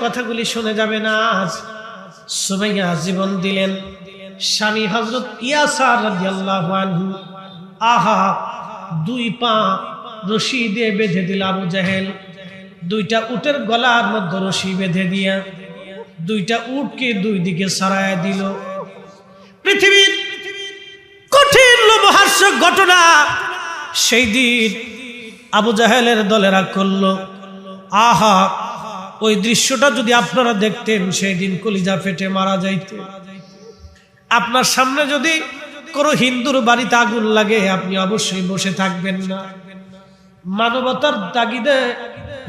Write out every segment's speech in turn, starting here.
কথাগুলি শুনে যাবে না। সুমাইয়া জীবন দিলেন, স্বামী হযরত ইয়াসার রাদিয়াল্লাহু আনহু আহা 2 পা রশি দিয়ে বেঁধে দিল আবু জাহেল। 2টা উটের গলার মধ্যে রশি বেঁধে দিয়া 2টা উটকে 2 দিকে সরায় দিল। পৃথিবীর কঠিন লোমহর্ষক ঘটনা। সেই দিন আবু জাহেলের দলেরা করলো, আহা ওই দৃশ্যটা যদি আপনারা দেখতেন সেই দিন কলিজা ফেটে মারা যাইতে। আপনার সামনে যদি কোনো হিন্দুর বাড়িতে আগুন লাগে আপনি অবশ্যই বসে থাকবেন না। মানবতার তাগিদে,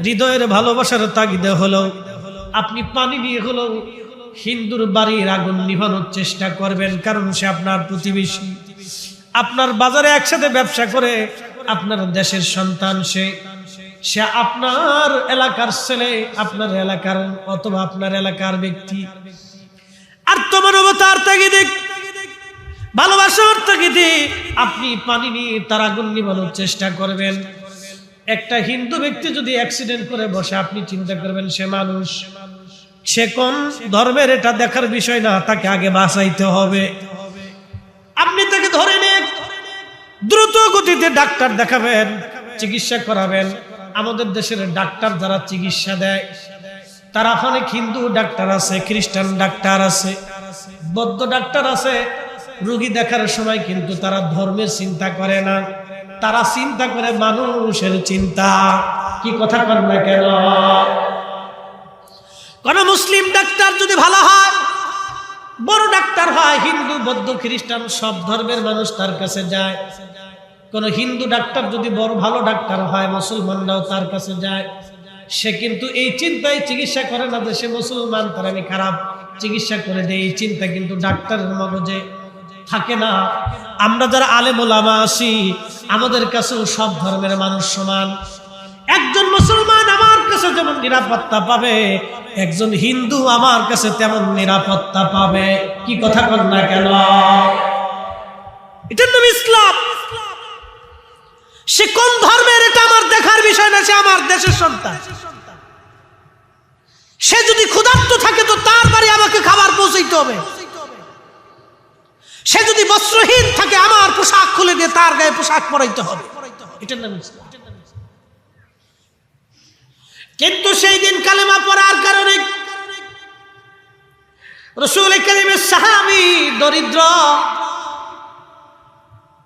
হৃদয়ের ভালোবাসার তাগিদে হলো আপনি পানি নিয়ে হলো হিন্দুর বাড়ির আগুন নিভানোর চেষ্টা করবেন, কারণ সে আপনার প্রতিবেশী, আপনার বাজারে একসাথে ব্যবসা করে, আপনার দেশের সন্তান, সে আপনার এলাকার ছেলে, আপনার এলাকার অথবা আপনার এলাকার ব্যক্তি। আর তো মানবতার তাগিদে, ভালোবাসার তাগিদে আপনি পানি নিয়ে তার আগুন নিভানোর চেষ্টা করবেন। একটা হিন্দু ব্যক্তি যদি অ্যাক্সিডেন্ট করে বসে, আপনি চিন্তা করবেন সে মানুষ, সে কোন ধর্মের, এটা দেখার বিষয় না, তাকে আগে বাঁচাইতে হবে। আপনি তাকে ধরে নিয়ে দ্রুত গতিতে ডাক্তার দেখাবেন, চিকিৎসা করাবেন। আমাদের দেশের ডাক্তার যারা চিকিৎসা দেয় তারা অনেক হিন্দু ডাক্তার আছে, খ্রিস্টান ডাক্তার আছে, বৌদ্ধ ডাক্তার আছে। রোগী দেখার সময় কিন্তু তারা ধর্মের চিন্তা করে না, তারা চিন্তা করে মানুষের চিন্তা। কি কথা কর না কেন? কোন মুসলিম ডাক্তার যদি ভালো হয়, বড় ডাক্তার হয়, হিন্দু বৌদ্ধ খ্রিস্টান সব ধর্মের মানুষ তার কাছে যায়। কোন হিন্দু ডাক্তার যদি বড় ভালো ডাক্তার হয়, মুসলমানরাও তার কাছে যায়। সে কিন্তু এই চিন্তায় চিকিৎসা করে না যে সে মুসলমান, তার আমি খারাপ চিকিৎসা করে দেয়, এই চিন্তা কিন্তু ডাক্তারের মগজে থাকে না। আমরা যারা আলেম ওলামা আছি, আমাদের কাছেও সব ধর্মের মানুষ সমান। একজন মুসলমান আমার কাছে যেমন নিরাপত্তা পাবে, একজন হিন্দু আমার কাছে তেমন নিরাপত্তা পাবে। কি কথা কর না কেন? এটার নাম ইসলাম। সে কোন ধর্মের এটা আমার দেখার বিষয় না, সে আমার দেশের সন্তান। সে যদি ক্ষুধার্ত থাকে তো তার বাড়ি আমাকে খাবার পৌঁছাইতে হবে। সে যদি বস্ত্রহীন থাকে আমার পোশাক খুলে দিয়ে তার গায়ে পোশাক পরাইতে হবে। এটার নাম ইসলাম। কিন্তু সেই দিন কালেমা পড়ার কারণে রাসূল কারীমের সাহাবী, দরিদ্র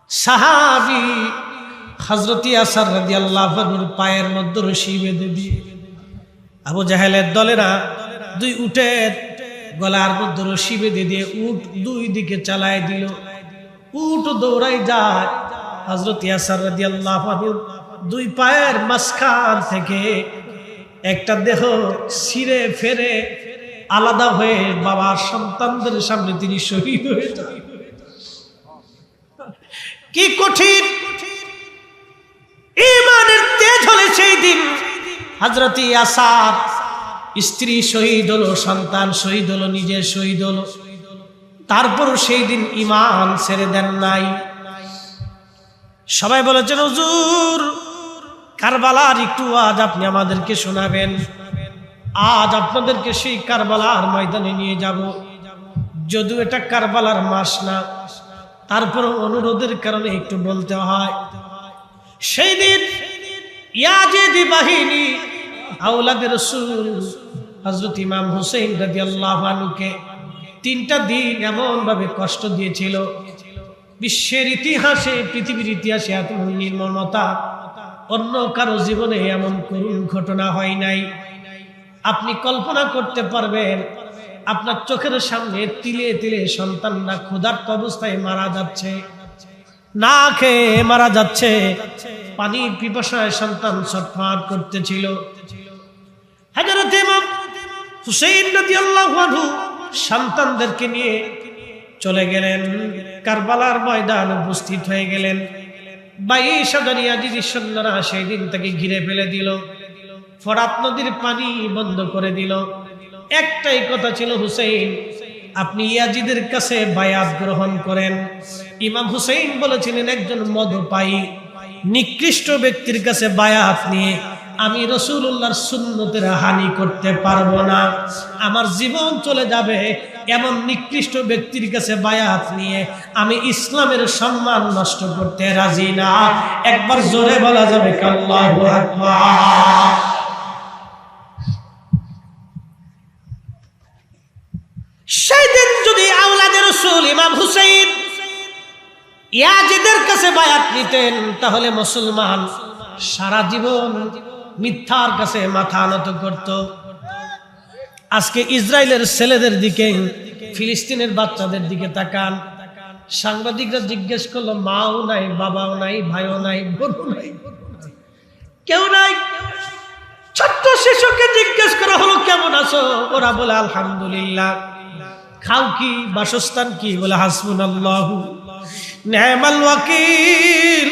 সাহাবী হযরত ইয়াসার রাদিয়াল্লাহু আনহুর পায়ের মধ্যে রশি বেঁধে দিয়ে আবু জাহেলের দলেরা 2 উটের গলার মধ্যে রশি বেঁধে দিয়ে উট 2 দিকে চালায় দিল। উট দৌড়াই যায়, হযরত ইয়াসার রাদিয়াল্লাহু আনহুর 2 পায়ের মাঝখান থেকে একটা দেহ ছিঁড়ে ফেরে আলাদা হয়ে বাবার সন্তানদের সামনে তিনি শহীদ হয়ে যান। কি কঠিন ঈমানের তেজ হলে সেই দিন হযরত ইয়াসার স্ত্রী শহীদ হলো, সন্তান শহীদ হলো, নিজে শহীদ হলো। তারপরও সেই দিন ঈমান ছেড়ে দেন নাই। সবাই বলেছেন হুজুর কারবালার একটু আজ আপনি আমাদেরকে শোনাবেন। আজ আপনাদেরকে সেই কারবালার ময়দানে নিয়ে যাব। যদিও এটা কারবালার মাস না, তারপর অনুরোধের কারণে একটু বলতে হয়। সেই দিন ইয়াজিদি বাহিনী আওলাদে রাসূল হযরত ইমাম হুসাইন রাদিয়াল্লাহু আনহুকে 3টা দিন এমন ভাবে কষ্ট দিয়েছিল, বিশ্বের ইতিহাসে, পৃথিবীর ইতিহাসে এত নির্মমতা অন্য কারো জীবনে এমন করুণ ঘটনা হয় নাই। আপনি কল্পনা করতে পারবেন আপনার চোখের সামনে তিলে তিলে সন্তানরা ক্ষুধার্ত অবস্থায় মারা যাচ্ছে, না খেয়ে মারা যাচ্ছে, পানির পিপাসায় সন্তান ছটফট করতেছিল। হযরত ইমাম হুসাইন রাদিয়াল্লাহু আনহু সন্তানদেরকে নিয়ে চলে গেলেন, কারবালার ময়দানে উপস্থিত হয়ে গেলেন। 22,000 ইয়াজিদি সৈন্যরা সেই দিন তাকে ঘিরে ফেলে দিল, ফরাত নদীর পানি বন্ধ করে দিল। একটাই কথা ছিল, হুসাইন আপনি ইয়াজিদের কাছে বায়াত গ্রহণ করেন। ইমাম হুসাইন বলেছিলেন একজন মদপায়ী নিকৃষ্ট ব্যক্তির কাছে বায়াত নিয়ে আমি রাসূলুল্লাহর সুন্নতের হানি করতে পারবো না, আমার জীবন চলে যাবে, এমন নিকৃষ্ট ব্যক্তির কাছে বায়াত নিয়ে আমি ইসলামের সম্মান নষ্ট করতে রাজি না। একবার জোরে বলা যাবে আল্লাহু আকবার। সেদিন যদি আওলাদে রাসূল ইমাম হুসাইন ইয়াজিদের কাছে বায়াত নিতেন, তাহলে মুসলমান সারা জীবন মিথ্যার কাছে মাথা নত করত। আজকে ইসরায়েলের ছেলেদের দিকে, ফিলিস্তিনের বাচ্চাদের দিকে তাকান। সাংবাদিকরা জিজ্ঞেস করলো, মাও নাই, বাবাও নাই, ভাইও নাই, বোনও নাই, কেউ নাই। ছোট্ট শিশুকে জিজ্ঞেস করা হলো, কেমন আছো? ওরা বলে আলহামদুলিল্লাহ। খাও কি, বাসস্থান কি? বলে হাসবুনাল্লাহু নি'মাল ওয়াকিল,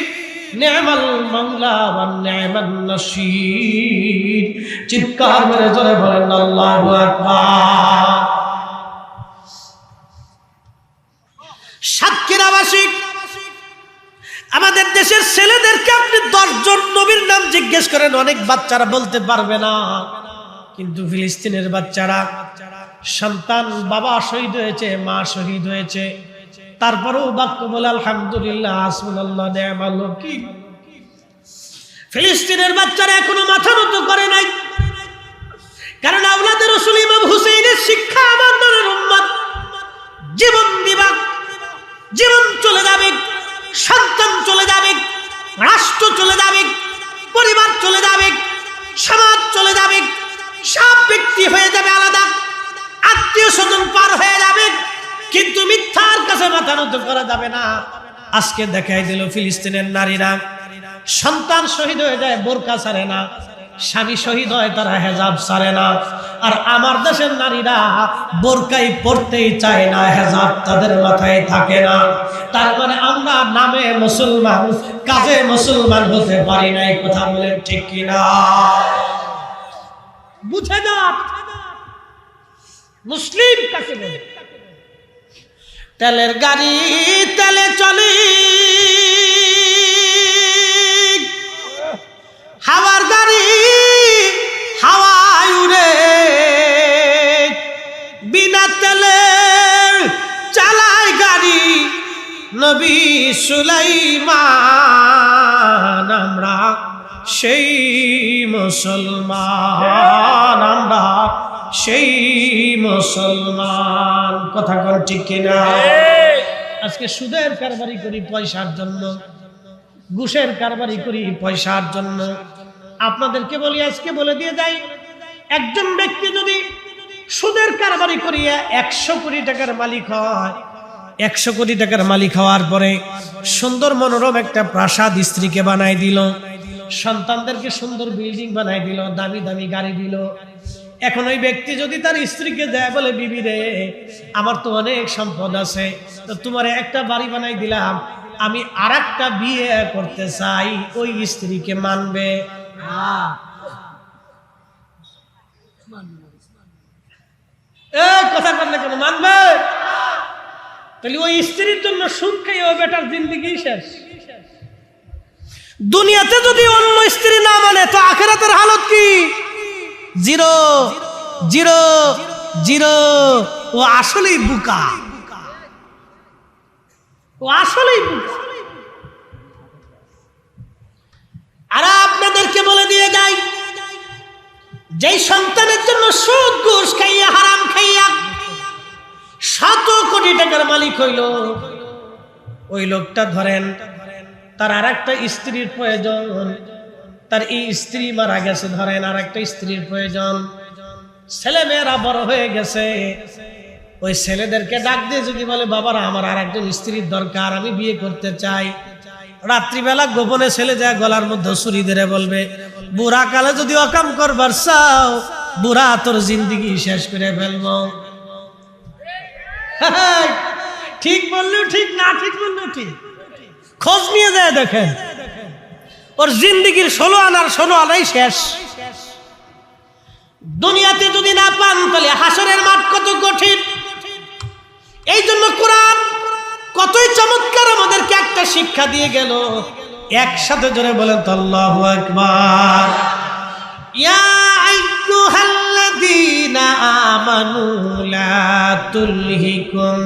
নি'মাল মাওলা ওয়া নি'মান নাসীর। চিৎকার মেরে জোরে বলেন আল্লাহু আকবার। সাক্ষীর আবাসিক আমাদের দেশের ছেলেদেরকে আপনি 10 জন নবীর নাম জিজ্ঞেস করেন, অনেক বাচ্চারা বলতে পারবে না। কিন্তু ফিলিস্তিনের বাচ্চারা, সন্তান বাবা শহীদ হয়েছে, মা শহীদ হয়েছে, তারপরেও বাক্য বলে আলহামদুলিল্লাহ, হাসবুনাল্লাহ নি'মাল ওয়াকিল। ফিলিস্তিনের বাচ্চারা এখনো মাথা নত করে নাই, কারণ আওলাদে রাসূল ইমাম হুসাইনের শিক্ষা আমার নবীর উম্মত জীবন দিবা, জীবন চলে যাবে, সন্তান চলে যাবে, রাষ্ট্র চলে যাবে, পরিবার চলে যাবে, সমাজ চলে যাবে, সব ব্যক্তি হয়ে যাবে আলাদা, আত্মীয় স্বজন পার হয়ে যাবে, কিন্তু মিথ্যার কাছে মাথা নত করা যাবে না। আজকে দেখাই দিল ফিলিস্তিনের নারীরা সন্তান শহীদ হয়ে যায়, বোরকা ছাড়ে না, স্বামী শহীদ হয়, তারা হেজাব ছাড়ে না। আর আমার দেশের নারীরা বোরকাই পড়তেই চায় না, হেজাব তাদের মাথায় থাকে না। তার মানে আমরা নামে মুসলমান, কাজে মুসলমান হতে পারি না। এই কথা বলেন ঠিক কিনা? বুঝে না মুসলিম কাকে বলে? তেলের গাড়ি তেলে চলে, হাওয়ার গাড়ি হাওয়ায় উড়ে, বিনা তেলে চালায় গাড়ি নবী সুলাইমান। আমরা সেই মুসলমান, আমরা সেই মুসলমান। কথা কোন ঠিক কিনা? আজকে সুদের কারবারি করি পয়সার জন্য, ঘুষের কারবারি করি পয়সার জন্য। আপনাদেরকে বলি, আজকে বলে দিয়ে যাই, একজন ব্যক্তি যদি সুদের কারবারি করিয়া 100 কোটি টাকার মালিক হয়, 100 কোটি টাকার মালিক হওয়ার পরে সুন্দর মনোরম একটা প্রাসাদ স্ত্রীকে বানাই দিল, সন্তানদেরকে সুন্দর বিল্ডিং বানাই দিল, দামি দামি গাড়ি দিল। এখন ওই ব্যক্তি যদি তার স্ত্রীকে দেয়, বলে বিবি রে, আমার তো অনেক সম্পদ আছে, তো তোমার একটা বাড়ি বানাই দিলাম, আমি আরেকটা বিয়ে করতে চাই, ওই স্ত্রীকে মানবে? কথা বললে কেন মানবে? তাহলে ওই স্ত্রীর জন্য সুখ খাই ও বেটার জিন্দেগি শেষ। দুনিয়াতে যদি অন্য স্ত্রী না মানে, তো আখিরাতের হালত কি? Zero zero zero. ও আসলেই বুকা, ও আসলেই বুকা। আর আপনাদেরকে বলে দিয়ে যাই, যেই সন্তানের জন্য সুদ ঘুষ খাইয়া, হারাম খাইয়া 100 কোটি টাকার মালিক হইল, ওই লোকটা ধরেন তার আর একটা স্ত্রীর প্রয়োজন, তার এই স্ত্রী মারা গেছে, ধরেন আর একটা স্ত্রীর প্রয়োজন, ছেলে মেয়েরা বড় হয়ে গেছে, ওই ছেলেদেরকে ডাক দিয়ে যদি বলে, বাবারা আমার আর একজন স্ত্রীর দরকার, আমি বিয়ে করতে চাই, রাত্রিবেলা গোপনে ছেলে যায় গলার মধ্যে ছুরি ধরে বলবে, বুড়া কালে যদি অকাম করবার চাও, বুড়া তোর জিন্দেগি শেষ করে ফেলবো। ঠিক বললেও ঠিক, না ঠিক বললেও ঠিক, খোঁজ নিয়ে যায় দেখেন, ওর জিন্দেগির 16 আনার 16 আনাই শেষ। দুনিয়াতে যদি না পান, তাহলে হাসরের মাঠ কত কঠিন। এই জন্য কোরআন কতই চমৎকার আমাদেরকে একটা শিক্ষা দিয়ে গেল। একসাথে জোরে বলেন তো আল্লাহু আকবার। ইয়া আইয়ুহাল্লাযীনা আমানু লা তুলহিকুম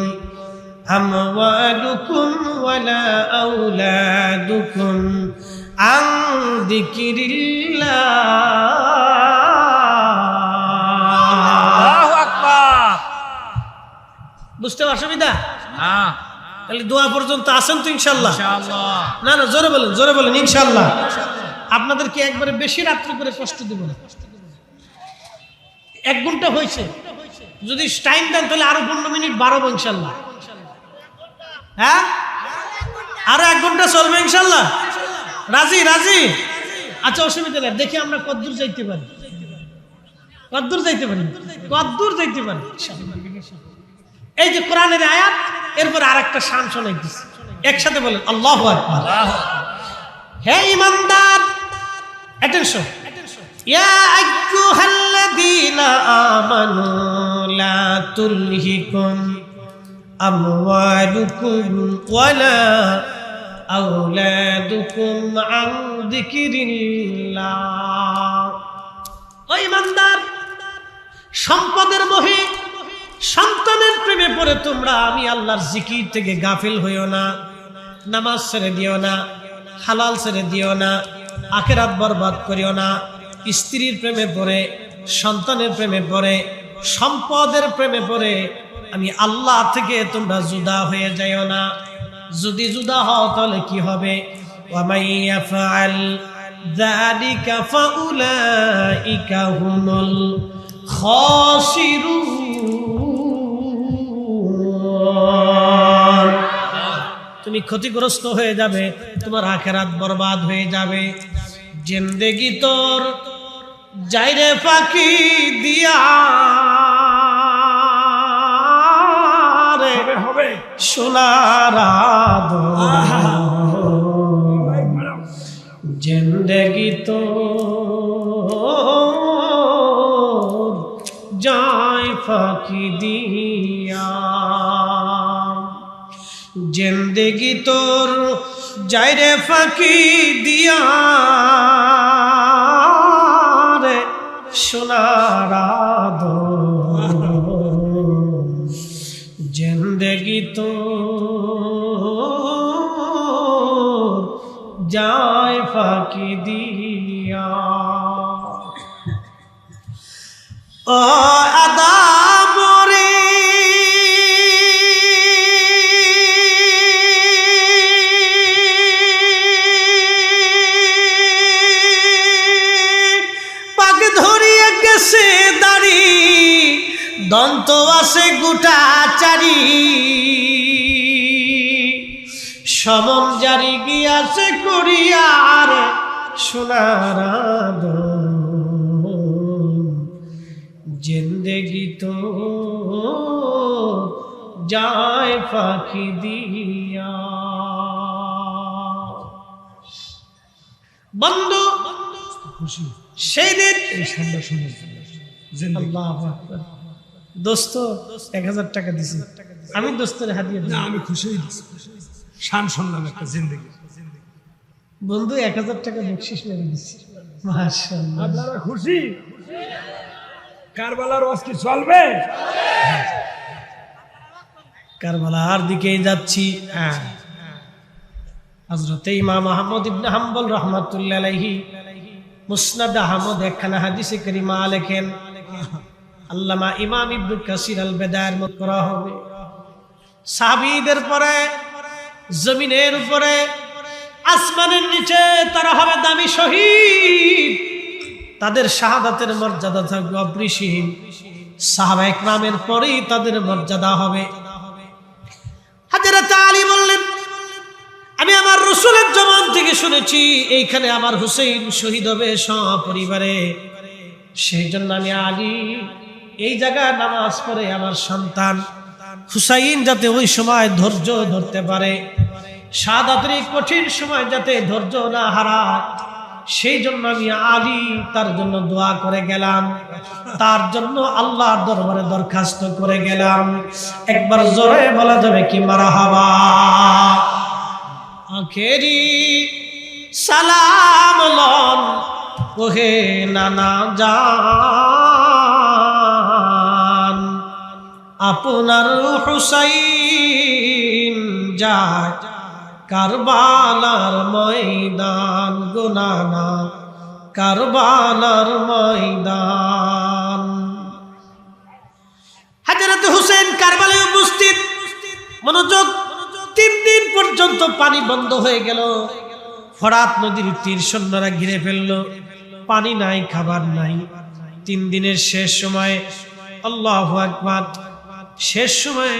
আমওয়ালুকুম ওয়ালা আওলাদুকুম আন যিকিরিল্লাহ। আল্লাহু আকবার। বুঝতে অসুবিধা? হ্যাঁ, তাহলে দোয়া পর্যন্ত আসেন তো ইনশাআল্লাহ? ইনশাআল্লাহ। না না, জোরে বলেন ইনশাআল্লাহ। আপনাদেরকে একবারে বেশি রাত্রি করে কষ্ট দিব না। 1 ঘন্টা হয়েছে, যদি টাইম দেন তাহলে আরো 15 মিনিট বাড়াবো ইনশাআল্লাহ। হ্যাঁ, আরো 1 ঘন্টা চলবে ইনশাআল্লাহ। রাজি? আচ্ছা, অসুবিধা নেই। দেখি আমরা কতদূর যাইতে পারি। এই যে কোরআনের আয়াত, এরপর আরেকটা শান শোনাইতেছি, একসাথে বলেন আল্লাহু আকবার। হে ঈমানদার, অ্যাটেনশন। ইয়া আইয়ুহাল্লাযীনা আমানু লা তুলহিকুম আমওয়ালুকুম ওয়ালা আওলাদুকুম আন যিকিরিল্লাহ। ও ঈমানদার, সম্পদের মোহে সন্তানের প্রেমে পড়ে তোমরা আমি আল্লাহর জিকির থেকে গাফিল হইও না। নামাজ ছেড়ে দিও না, হালাল ছেড়ে দিও না, আখিরাত বরবাদ করিও না। স্ত্রীর প্রেমে পড়ে, সন্তানের প্রেমে পড়ে, সম্পদের প্রেমে পড়ে আমি আল্লাহ থেকে তোমরা জুদা হয়ে যাইও না। যদি জুদা হও তাহলে কি হবে? ওয়ামাই ইয়াফআল যালিকা ফাউলাইকা হুমুল খাসিরুন। তুমি ক্ষতিগ্রস্ত হয়ে যাবে, তোমার আখিরাত বরবাদ হয়ে যাবে। জিন্দেগি তোর যাইরে ফাঁকি দিয়া রে হবে সোনার জিন্দেগি তোর যায় ফাঁকি দিয়া, জিন্দেগি তোর যাইরে ফাঁকি দিয়া রে সোনার জিন্দেগি তোর যায় ফাঁকি দিয়া। ও আদাম রে, পাক ধরিয়া গেছে দাড়ি, দন্ত আছে গোটা চারি, সমন জারি গিয়াছে করিয়ার সোনার জিন্দেগি তো যায় ফাঁকি দিয়া। বন্ধু, সেই দিন আল্লাহু আকবার। দোস্ত 1000 টাকা দিছি, আমি দোস্তের হাদিয়া দিই। আমি খুশি হয়েছি, শান শুনলাম একটা জিন্দেগি। বন্ধু 1000 টাকা বকশিশ মেরে দিছি। মাশাআল্লাহ, আপনারা খুশি? কারবালার ওয়াজ কি চলবে? কারবালার দিকেই যাচ্ছি। হযরত ইমাম আহমদ ইবনে হাম্বল রাহমাতুল্লাহ আলাইহি মুসনাদ আহমদ একখানা হাদিসে কারিমা লেখেন। আল্লামা ইমাম ইবনে কাসির আল বেদায়ের মত করা হবে, সাহাবীদের পরে জমিনের উপরে আসমানের নিচে তারা হবে দামি শহীদ। তাদের শাহাদাতের মর্যাদা থাকবে অপরিসীম। সাহাবা ইকরামের পরেই তাদের মর্যাদা হবে। হযরত আলী বললেন, আমি আমার রাসূলের জবান থেকে শুনেছি এইখানে আমার হুসাইন শহীদ হবে সপরিবারে। সেই জন্য আমি আলী এই জায়গায় নামাজ পড়ে আমার সন্তান হুসাইন যাতে ওই সময় ধৈর্য ধরতে পারে, শাহাদাতের কঠিন সময় যাতে ধৈর্য না হারায়, সেই জন্য আমি আলী তার জন্য দোয়া করে গেলাম, তার জন্য আল্লাহর দরবারে দরখাস্ত করে গেলাম। একবার জোরে বলা যাবে কি মারহাবা? আখেরি সালাম লন ওহে নানা জান, আপনার হুসাইন যায় কারবালার ময়দান, গো নানা কারবালার ময়দান। হযরত হুসেন কারবালায় উপস্থিত। মনোযোগ, 3 দিন পর্যন্ত পানি বন্ধ হয়ে গেল। ফরাত নদীর তীর সৈন্যরা ঘিরে ফেলল, পানি নাই, খাবার নাই। 3 দিনের শেষ সময়ে, আল্লাহু আকবার, শেষ সময়ে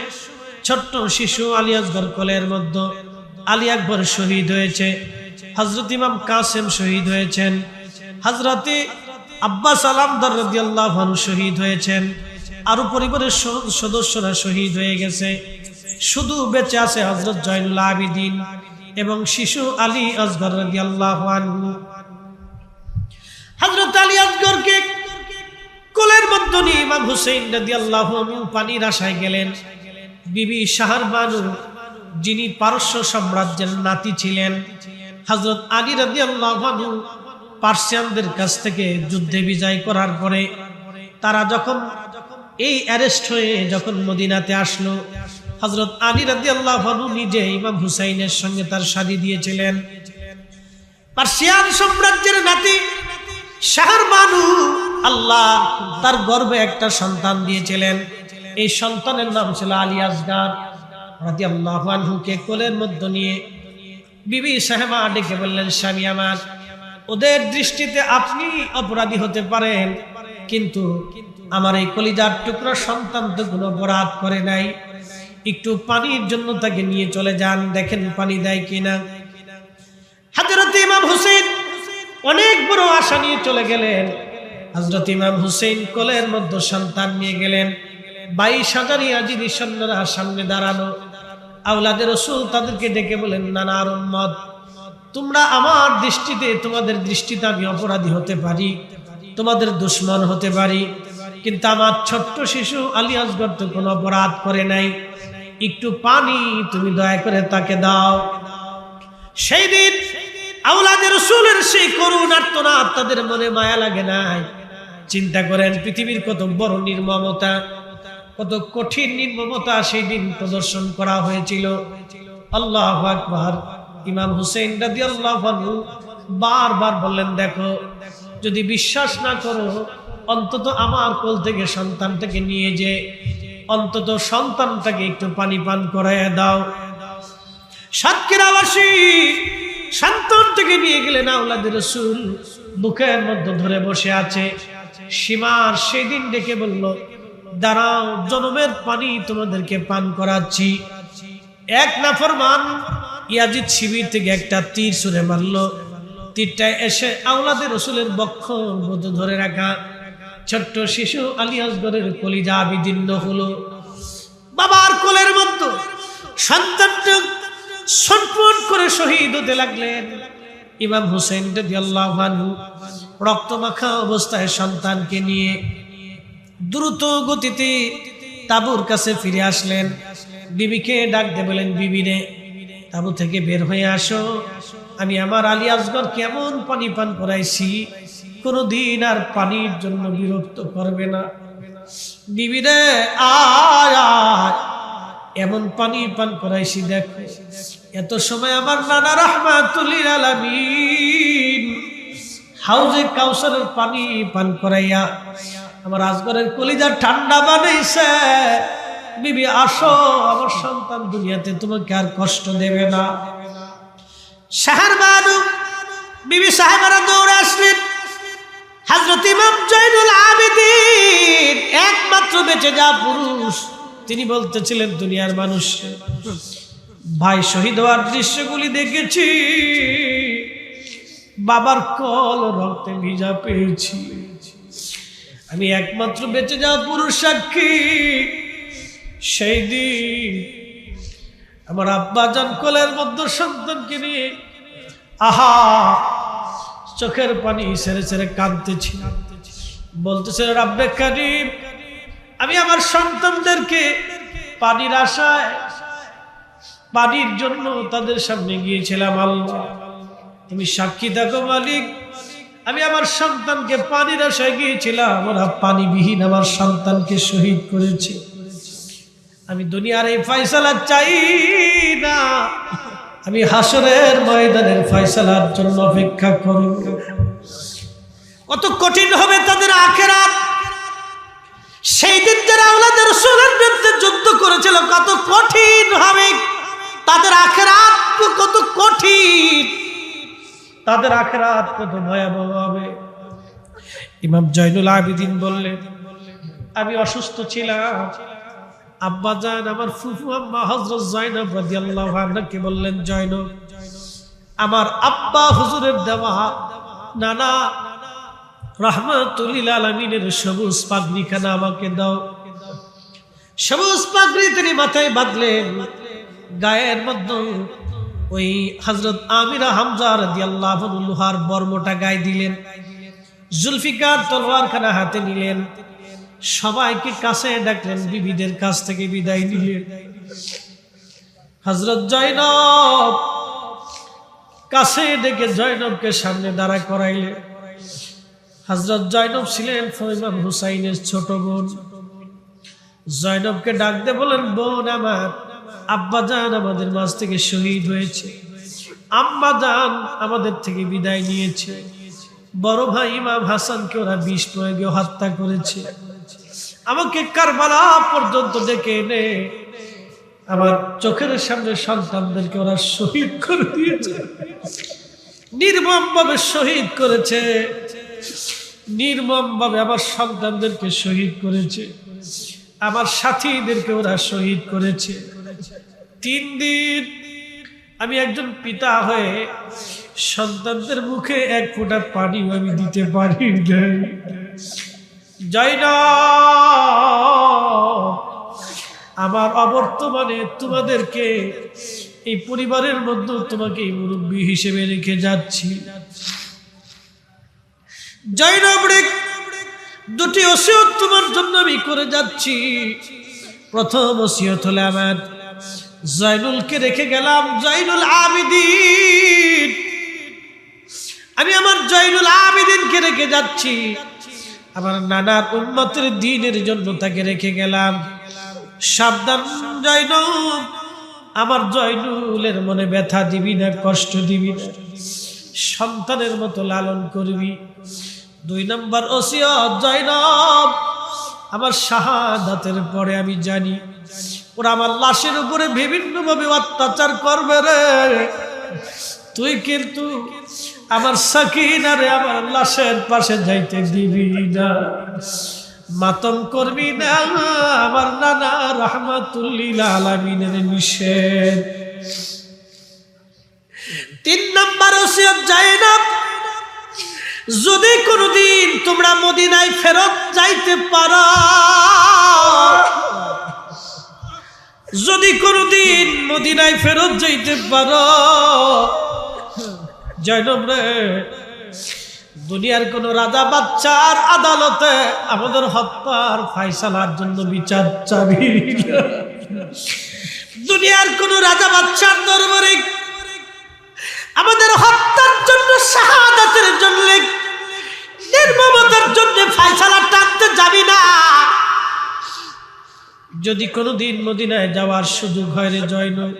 ছোট্ট শিশু আলী আসগর কোলের মধ্যে। আলী আকবর শহীদ হয়েছে, হযরত ইমাম কাসেম শহীদ হয়েছেন, হযরতে আব্বাস আলামদার রাদিয়াল্লাহু আনহু শহীদ হয়েছেন, আরো পরিবারের সদস্যরা শহীদ হয়ে গেছে। শুধু বেঁচে আছে হযরত জয়নুল আবিদিন এবং শিশু আলী আসগর রাদিয়াল্লাহু আনহু। হযরত আলী আসগরকে কোলের মধ্যে নিয়ে ইমাম হুসাইন রাদিয়াল্লাহু আনহু পানির আশায় গেলেন। বিবি শাহরবানু, যিনি পারস্য সাম্রাজ্যের নাতি ছিলেন, হযরত আলী রাদিয়াল্লাহু আনহু পার্সিয়ানদের কাছ থেকে যুদ্ধে বিজয় করার পরে তারা যখন এই অ্যারেস্ট হয়ে যখন মদিনাতে আসলো, হযরত আলী রাদিয়াল্লাহু আনহু নিজে ইমাম হুসাইনের সঙ্গে তার শাদী দিয়েছিলেন। পার্সিয়ান সাম্রাজ্যের নাতি শাহরবানু আল্লাহ তার গর্ভে একটা সন্তান দিয়েছিলেন। এই সন্তানের নাম ছিল আলী আসগর রাদিয়াল্লাহু আনহুকে কোলের মধ্যে নিয়ে বিবি সাহেবা ডেকে বললেন, স্বামী আমার, ওদের দৃষ্টিতে আপনি অপরাধী হতে পারেন, কিন্তু আমার এই কলিজার টুকরা সন্তান তো কোনো অপরাধ করে নাই। একটু পানির জন্য তাকে নিয়ে চলে যান, দেখেন পানি দেয় কিনা। হযরত ইমাম হুসেন অনেক বড় আশা নিয়ে চলে গেলেন। হযরত ইমাম হুসেন কোলের মধ্যে সন্তান নিয়ে গেলেন। 22,000 ইয়াজিদি সৈন্যরা সামনে দাঁড়ানো। আওলাদে রাসূল তাদেরকে ডেকে বলেন, নানার উম্মত, তোমরা আমার দৃষ্টিতে, তোমাদের দৃষ্টিতে আমি অপরাধী হতে পারি, তোমাদের দুশমন হতে পারি, কিন্তু আমার ছোট্ট শিশু আলী আসগর তো কোনো অপরাধ করে নাই। একটু পানি তুমি দয়া করে তাকে দাও। সেই দিন আওলাদে রাসূলের সেই করুণ আর্তনাদ তাদের মনে মায়া লাগে নাই। চিন্তা করেন পৃথিবীর কত বড় নির্মমতা, কত কঠিন নির্মমতা সেই দিন প্রদর্শন করা হয়েছিল। আল্লাহু আকবার। ইমাম হুসেন রাদিয়াল্লাহু আনহু বারবার বললেন, দেখো, যদি বিশ্বাস না করো, অন্তত আমার কোল থেকে সন্তানটাকে নিয়ে যে অন্তত সন্তানটাকে একটু পানি পান করায় দাও। সাতক্ষীরাবাসী সন্তানটাকে নিয়ে গেলেন। আওলাদে রাসূল বুকের মধ্যে ধরে বসে আছে। সীমার সেদিন ডেকে বলল, দাঁড়াও, জনমের পানি তোমাদেরকে পান করাচ্ছি। এক নাফরমান ইয়াজিদ শিবির থেকে একটা তীর ছুঁড়ে মারল। তীরটা এসে আওলাদে রাসূলের বক্ষ মধ্যে ধরে রাখা ছোট্ট শিশু আলী আসগরের কলিজা বিদীর্ণ হলো। বাবার কোলের মধ্যে সন্তানটা ছটফট করে শহীদ হতে লাগলেন। ইমাম হুসেন রাদিয়াল্লাহু আনহু রক্তমাখা অবস্থায় সন্তানকে নিয়ে দ্রুত গতিতে তাঁবুর কাছে ফিরে আসলেন। বিবিকে ডাক দিয়ে বলেন, বিবি রে, তাঁবু থেকে বের হয়ে আসো। আমি আমার আলী আসগর কেমন পানি পান করাইছি, কোনদিন আর পানির জন্য বিরক্ত করবে না। বিবি রে, আয় আয়, এমন পানি পান করাইছি, দেখো। এত সময় আমার নানা রাহমাতুল লিল আলামিন হাউজে কাউসারের পানি পান করাইয়া আমার আসগরের কলিজা ঠান্ডা বানাইছে। বিবি আসো, আমার সন্তান দুনিয়াতে তোমাকে আর কষ্ট দেবে না। শাহরবানু বিবি সাহেবারা দৌড়ে আসলেন। হযরত ইমাম জয়নুল আবিদিন, একমাত্র বেঁচে যাওয়া পুরুষ, তিনি বলতেছিলেন, দুনিয়ার মানুষ, ভাই শহীদ হওয়ার দৃশ্যগুলি দেখেছি, বাবার কল রক্তে ভিজা পেয়েছি, আমি একমাত্র বেঁচে যাওয়া পুরুষ সাক্ষী। সেই দিন আমার আব্বা জান কোলের মধ্যে সন্তানকে নিয়ে আহা চোখের পানি ছেড়ে ছেড়ে কাঁদতেছি, বলতেছে, রব্বে কারীম, আমি আমার সন্তানদেরকে পানির আশায়, পানির জন্য তাদের সামনে গিয়েছিলাম। আল্লাহ তুমি সাক্ষী থাকো মালিক, আমি আমার সন্তানকে পানির আশায় গিয়েছিলাম, ওরা পানিবিহীন আমার সন্তানকে শহীদ করেছে। আমি দুনিয়ার এই ফয়সালা চাই না, আমি হাসরের ময়দানের ফয়সালার জন্য অপেক্ষা করব। কত কঠিন হবে তাদের আখিরাত। সেই দিন যারা আওলাদের রাসূলের বিরুদ্ধে যুদ্ধ করেছিল, কত কঠিন হবে তাদের আখিরাত, কত কঠিন তাদের আখিরাত, কত ভয়াবহ হবে। ইমাম জয়নুল আবেদিন বললেন, আমি অসুস্থ ছিলাম, আব্বা জান আমার ফুফু আম্মা হযরত জয়নব রাদিয়াল্লাহু আনহাকে বললেন, জয়নব আমার আব্বা হুজুরের দেওয়া নানা রাহমাতুল লিল আলামিনের সবুজ পাগড়িখানা আমাকে দাও। সবুজ পাগড়ি তিনি মাথায় বাঁধলেন, গায়ের মধ্যে ওই হযরত আমিরা হামজা রাদিয়াল্লাহু আনহু লোহার বর্মটা গায়ে দিলেন, জুলফিকার তলোয়ারখানা হাতে নিলেন, সবাইকে কাছে ডাকলেন, বিবিদের কাছ থেকে বিদায় নিলেন। হযরত জয়নব কাছে ডেকে জয়নবকে সামনে দাঁড়া করাইলেন। হযরত জয়নব ছিলেন ইমাম হুসাইনের ছোট বোন। জয়নবকে ডাক দিয়ে বলেন, বোন আমার, আব্বা জান আমাদের মাঝ থেকে শহীদ হয়েছে, আম্মা জান আমাদের থেকে বিদায় নিয়েছে, বড় ভাই ইমাম হাসানকে ওরা বিষ প্রয়োগে হত্যা করেছে, আমাকে কারবালা পর্যন্ত ডেকে এনে আমার চোখের সামনে সন্তানদেরকে ওরা শহীদ করে দিয়েছে, নির্মম ভাবে শহীদ করেছে, নির্মম ভাবে আমার সন্তানদেরকে শহীদ করেছে, আমার সাথীদেরকে ওরা শহীদ করেছে। 3 দিন আমি একজন পিতা হয়ে সন্তানদের মুখে এক ফোঁটা পানিও আমি দিতে পারি নাই। জয়নব আমার অবর্তমানে তোমাদেরকে এই পরিবারের মধ্যে তোমাকে মুরব্বী হিসেবে রেখে যাচ্ছি। জয়নব রে, 2টি ওসিয়ত তোমার জন্য আমি করে যাচ্ছি। প্রথম ওসিয়ত হলো আমার জয়নুলকে রেখে গেলাম, জয়নুল আবেদিন, আমি আমার জয়নুল আবেদিনকে রেখে যাচ্ছি, আমার নানার উম্মতের দ্বীনের জন্য তাকে রেখে গেলাম। সাবধান জয়নুল, আমার জয়নুলের মনে ব্যথা দিবি না, কষ্ট দিবি না, সন্তানের মতো লালন করবি। 2 নম্বর ওসিয়ত, জয়নব আমার শাহাদাতের পরে আমি জানি ওরা আমার লাশের উপরে বিভিন্ন ভাবে অত্যাচার করবে রে, তুই কিন্তু আমার সাকিনারে আমার লাশের পাশে যাইতে দিবি না, মাতম করবি না, আমার নানা রাহমাতুল লিল আলামিনের নিষেধ। 3 নম্বর ওসিয়ত, জয়নব যদি কোনদিন তোমরা মদিনায় ফেরত যাইতে পারো, যদি কোনদিন মদিনায় ফেরত যাইতে পারো, জয়নব রে, দুনিয়ার কোন রাজা বাচ্চার আদালতে আমাদের হত্যার ফায়সালার জন্য বিচার চাবি না। দুনিয়ার কোন রাজা বাচ্চার দরবারে আমাদের হত্যার জন্য, শাহাদাতের জন্য, নির্মমতার জন্য ফায়সালা টানতে যাবি না। যদি কোনোদিন মদিনায় যাওয়ার সুযোগ হয় রে জয়নব,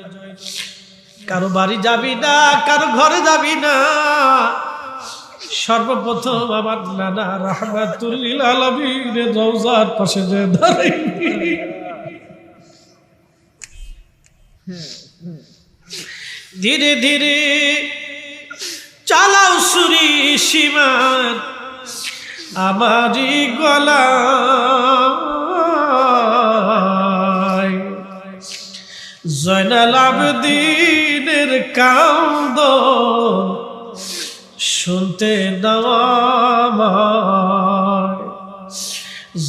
কারো বাড়ি যাবি না, কারো ঘরে যাবি না, সর্বপ্রথম আমার নানা রাহমাতুল লিল আলামিনের রওজার পাশে যে দাঁড়াইবি। ধীরে ধীরে চালাও সুরি সীমান আমারি গলায়, জয়নাল আবেদিনের কান্দন শুনতে দাও আমায়,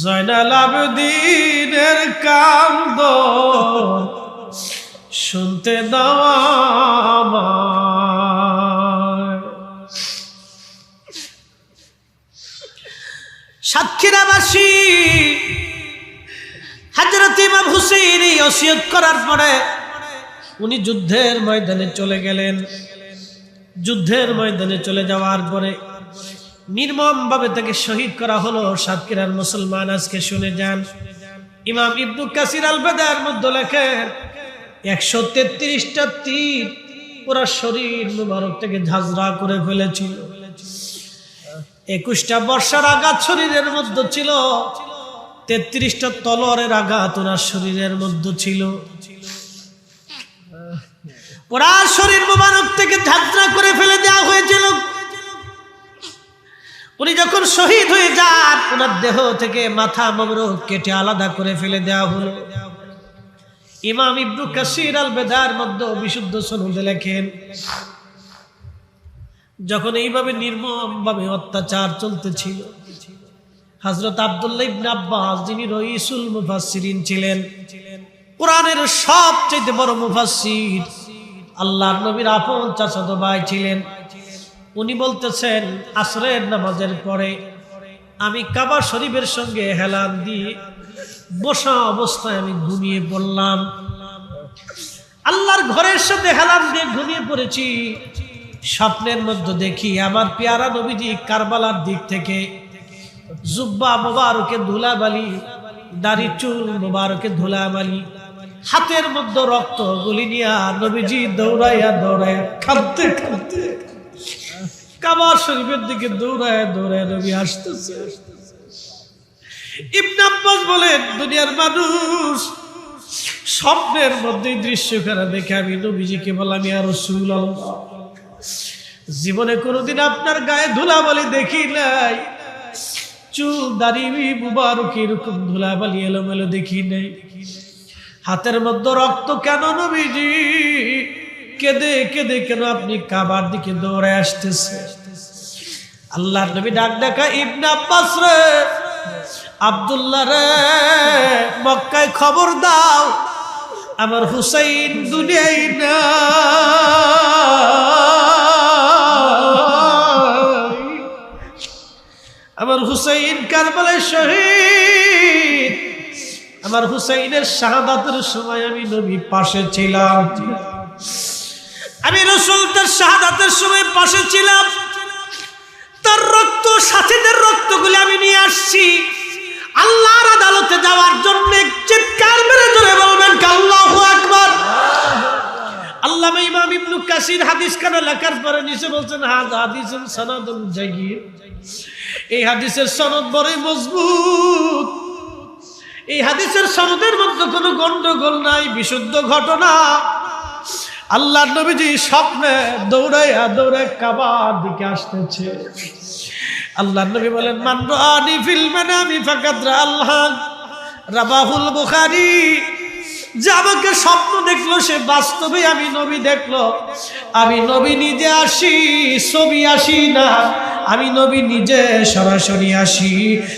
জয়নাল আবেদিনের কান্দন শুনতে দাও আমায়। সাতক্ষীরাবাসী হযরত ইমাম হুসাইন এই ওসিয়ত করার পরে উনি যুদ্ধের ময়দানে চলে গেলেন। যুদ্ধের ময়দানে চলে যাওয়ার পরে নির্মমভাবে তাকে শহীদ করা হলো। সাতক্ষীরার মুসলমান আজকে শুনে যান। ইমাম ইবনু কাসির আল বাদার মধ্যে লেখেন 133টা তীর পুরো শরীর মুবারক থেকে ঝাঁঝরা করে ফেলেছিল। 21টা বর্ষার আঘাত শরীরের মধ্যে ছিল, 33টা তলোয়ারের আঘাত ওনার শরীরের মধ্যে ছিল। পুরা শরীর মুবারক থেকে ঝাঁঝরা করে ফেলে দেওয়া হয়েছিল। উনি যখন শহীদ হয়ে যান, ওনার দেহ থেকে মাথা মোবারক কেটে আলাদা করে ফেলে দেওয়া হলো। ইমাম ইবনু কাসির আল বাদার মধ্যে বিশুদ্ধ সনদে লেখেন, যখন এইভাবে নির্মমভাবে অত্যাচার চলতেছিল, হযরত আব্দুল্লাহ ইবনে আব্বাস, যিনি রইসুল মুফাসসিরিন ছিলেন, কোরআনের সবচেয়ে বড় মুফাসসির, আল্লাহর নবীর আপন চাচাতো ভাই ছিলেন, উনি বলতেছেন, আসরের নামাজের পরে আমি কাবা শরীফের সঙ্গে হেলান দিয়ে বসা অবস্থায় আমি ঘুমিয়ে পড়লাম। আল্লাহর ঘরের সাথে হেলান দিয়ে ঘুমিয়ে পড়েছি। স্বপ্নের মধ্যে দেখি আমার পেয়ারা নবীজি কারবালার দিক থেকে জুব্বা মোবারকে ধুলাবালি, দাড়ি চুল মোবারকে ধুলাবালি, হাতের মধ্যে রক্ত গুলি নিয়া নবীজি দৌড়াইয়া দৌড়াইয়া কাঁদতে কাঁদতে কাবা শরীফের দিকে দৌড়ায় দৌড়ায় নবী আসতেছে। ইবনে আব্বাস বলেন, দুনিয়ার মানুষ স্বপ্নের মধ্যে দৃশ্যখানা দেখে আমি নবীজিকে বললাম, ইয়া রাসূলুল্লাহ, জীবনে কোনোদিন আপনার গায়ে ধুলাবালি দেখি নাই, চুল দাড়ি মুবারক এরকম ধুলাবালি এলোমেলো দেখি নাই, হাতের মধ্যে রক্ত কেন নবীজি? কেঁদে কেঁদে কেন আপনি কাবার দিকে দৌড়ে আসতেছে? আল্লাহর নবী ডাক ডাকা, ইবনে আব্বাস রে, আব্দুল্লাহ রে, মক্কায় খবর দাও, আমার হুসাইন দুনিয়ায় না, আমার হুসাইন কারবালায় শহীদ। আমার হুসাইনের শাহাদাতের সময় আমি নবী পাশে ছিলাম, আমি রাসূল তার শাহাদাতের সময় পাশে ছিলাম, তার রক্ত সাথীদের রক্তগুলো আমি নিয়ে আসছি। আল্লাহর আদালতে যাওয়ার জন্য চিৎকার মেরে জোরে বলবেন আল্লাহু আকবার। আল্লামা ইমাম ইবনু কাসির হাদিস খানা লেখার পরে নিচে বলছেন, হাদিসুন সানাদুন জাইয়্যিদ, এই হাদিসের সনদ বড়ই মজবুত, এই হাদিসের সনদের মধ্যে কোনো গন্ডগোল নাই, বিশুদ্ধ ঘটনা। আল্লাহর নবীজি স্বপ্নে দৌড়াইয়া দৌড়ায় কাবার দিকে আসতেছে। আল্লাহর নবী বলেন, মান রাআনি ফিল মানামি ফাকাদ রাআল্লাহ, রাবাহুল বুখারী, যে আমাকে স্বপ্ন দেখলো সে বাস্তবে আমি নবী দেখলো। আমি নবী নিজে আসি, ছবি আসি না, আমি নবী নিজে সরাসরি আসি।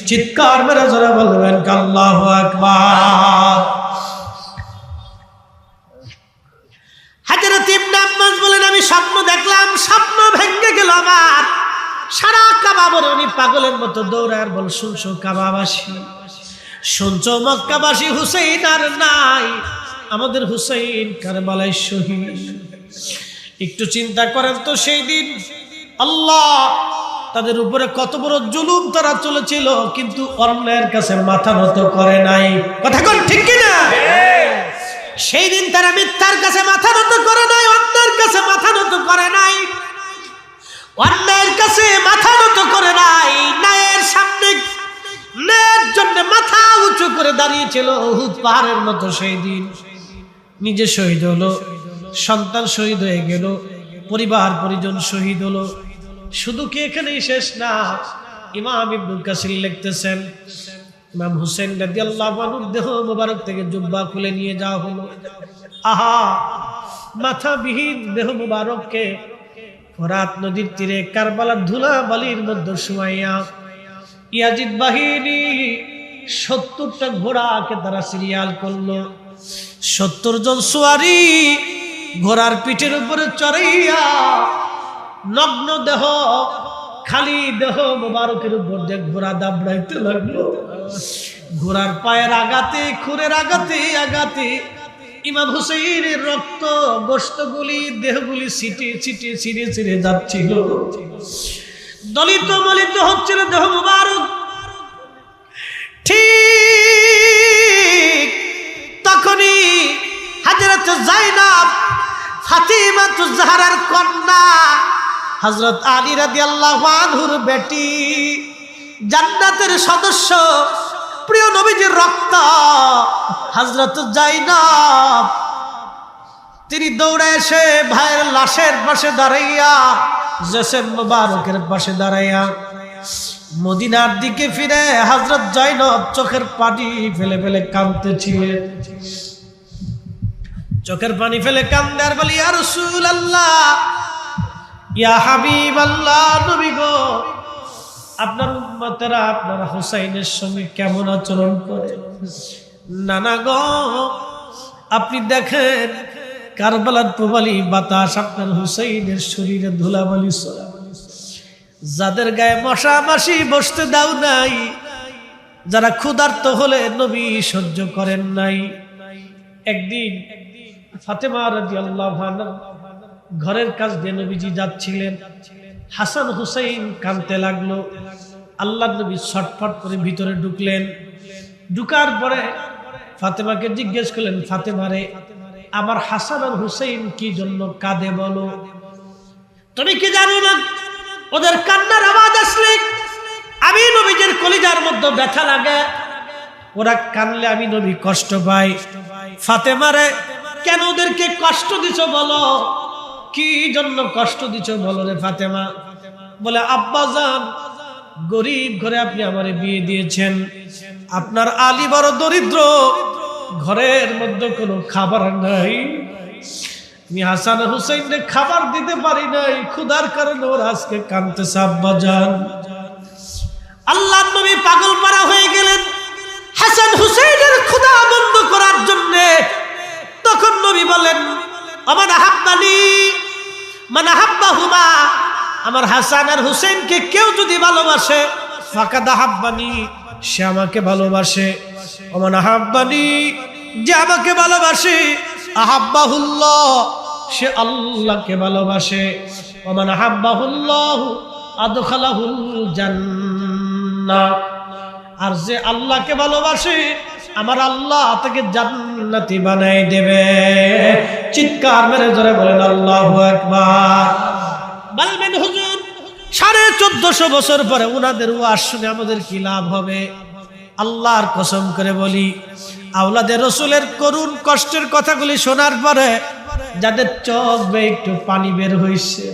চিৎকার মেরে জোরে বলবেন আল্লাহু আকবার। হযরত ইবনে আব্বাস বলেন, আমি স্বপ্ন দেখলাম, স্বপ্ন ভেঙে গেল আমার। সারা কাবা বলে উনি পাগলের মতো দৌড়ার বল, শুনছো কাবাবাসী, শুনছো মক্কাবাসী, হুসাইন আর নাই, আমাদের হুসাইন কারবালায় শহীদ। একটু চিন্তা করেন তো, সেই দিন আল্লাহ তাদের উপরে কত বড় জুলুম তারা চলেছিল, কিন্তু অন্যায়ের কাছে মাথা নত করে নাই। কথা কোন ঠিক কিনা? সেই দিন তারা মিথ্যার কাছে মাথা নত করে নাই, অন্যায়ের কাছে মাথা নত করে নাই, অন্যায়ের কাছে মাথা নত করে নাই, ন্যায়ের সামনে ন্যায়ের জন্য মাথা উঁচু করে দাঁড়িয়েছিল উহুদ পাহাড়ের মতো। সেই দিন নিজে শহীদ হলো, সন্তান শহীদ হয়ে গেল, পরিবার পরিজন শহীদ হলো। শুধু কি এখানেই শেষ না, ইমাম ইবনে কাসির লিখতেছেন, ইমাম হুসাইন রাদিয়াল্লাহু আনহু দেহ মোবারক থেকে জুব্বা খুলে নিয়ে যাওয়া হলো। আহা, মাথাবিহীন দেহ মোবারককে ফোরাত নদীর তীরে কারবালার ধুলাবালির মধ্যে শুয়াইয়া ইয়াজিদ বাহিনী 70টা ঘোড়াকে তারা সিরিয়াল করলো। 70 জন সুয়ারি ঘোড়ার পিঠের উপরে চড়াইয়া নগ্ন দেহ, খালি দেহ মোবারকের উপর দিয়ে ঘোড়া দাবড়াইতে লাগলো। ঘোড়ার পায়ের আঘাতে, খুরের আঘাতে আঘাতে ইমাম হুসাইনের রক্ত, গোশতগুলি, দেহগুলি ছিটে ছিটে ছিঁড়ে ছিঁড়ে যাচ্ছিল। দলিত মলিত হচ্ছিল দেহ মুবারক। ঠিক তখনই হযরত যায়েনব ফাতিমাতু জাহরার কন্যা হযরত আলী রাদিয়াল্লাহু আনহুর বেটি, জান্নাতের সদস্য, প্রিয় নবীজির রক্ত হযরত যায়েনব, তিনি দৌড়ে এসে ভাইয়ের লাশের পাশে দাঁড়াইয়া, জোসেফ মুবারকের পাশে দাঁড়াইয়া মদিনার দিকে ফিরে হযরত যায়েনব চোখের পানি ফেলে ফেলে কাঁদতেছিলেন। চোখের পানি ফেলে কান্দে আর বলি, ইয়া রাসূলুল্লাহ, ইয়া হাবিবাল্লাহ, নবী গো, আপনার উম্মতেরা আপনার হুসাইনের সঙ্গে কেমন আচরণ করে? নানা গো, আপনি দেখেন কারবালার প্রবালী বাতাস আপনার হুসাইনের শরীরে ধুলাবালি ছড়ায়। যাদের গায়ে মশা মাছি বসতে দাও নাই, যারা ক্ষুধার্ত হলে নবী সহ্য করেন নাই। একদিন ফাতেমা রাদিয়াল্লাহু আনহা ঘরের কাছ দিয়ে নবীজি যাচ্ছিলেন, হাসান হুসাইন কাঁদতে লাগলো। আল্লাহর নবী ছটফট করে ভিতরে ঢুকলেন। ঢুকার পরে ফাতেমাকে জিজ্ঞেস করলেন, ফাতেমা রে, আমার হাসান আর হুসাইন কি জন্য কাঁদে বলো? তুমি কি জানো না ওদের কান্নার আওয়াজ আসলে আমি নবীজির কলিজার মধ্যে ব্যথা লাগে, ওরা কানলে আমি নবী কষ্ট পাই। ফাতেমা রে, কেন ওদেরকে কষ্ট দিছো বলো? কি জন্য কষ্ট দিছো বলো রে ফাতেমা? বলে, আব্বাজান, গরিব ঘরে আপনি আমারে বিয়ে দিয়েছেন, আপনার আলী বড় দরিদ্র, ঘরের মধ্যে কোনো খাবার নাই, আমি হাসান হুসাইনকে খাবার দিতে পারি নাই, ক্ষুধার কারণে ওরা আজকে কাঁদতেছে আব্বাজান। আল্লাহর নবী পাগল পারা হয়ে গেলেন হাসান হুসাইনের ক্ষুধা বন্ধ করার জন্য। তখন নবী বলেন, আমার হাব্বানি মানে হাব্বাহুমা, আমার হাসান আর হুসাইনকে কেউ যদি ভালোবাসে, ফাকাদ হাব্বানি, সে আমাকে ভালোবাসে। ওমান হাব্বানি, যে আমাকে ভালোবাসে, আহাব্বাহুল্লাহ, সে আল্লাহকে ভালোবাসে। ওমান হাব্বাহুল্লাহ আদখালাহুল জান্নাহ, আর যে আল্লাহকে ভালোবাসে, আমার আল্লাহ তাকে জান্নাতি বানাই দেবে। চিৎকার মেরে জোরে বলেন আল্লাহু আকবার। বলবেন হুজুর, 1450 বছর পরে উনাদের ওয়াজ শুনে আমাদের কি লাভ হবে? আল্লাহর কসম করে বলি, আওলাদে রসুলের করুণ কষ্টের কথাগুলি শোনার পরে যাদের চোখ বেয়ে একটু পানি বের হয়েছে,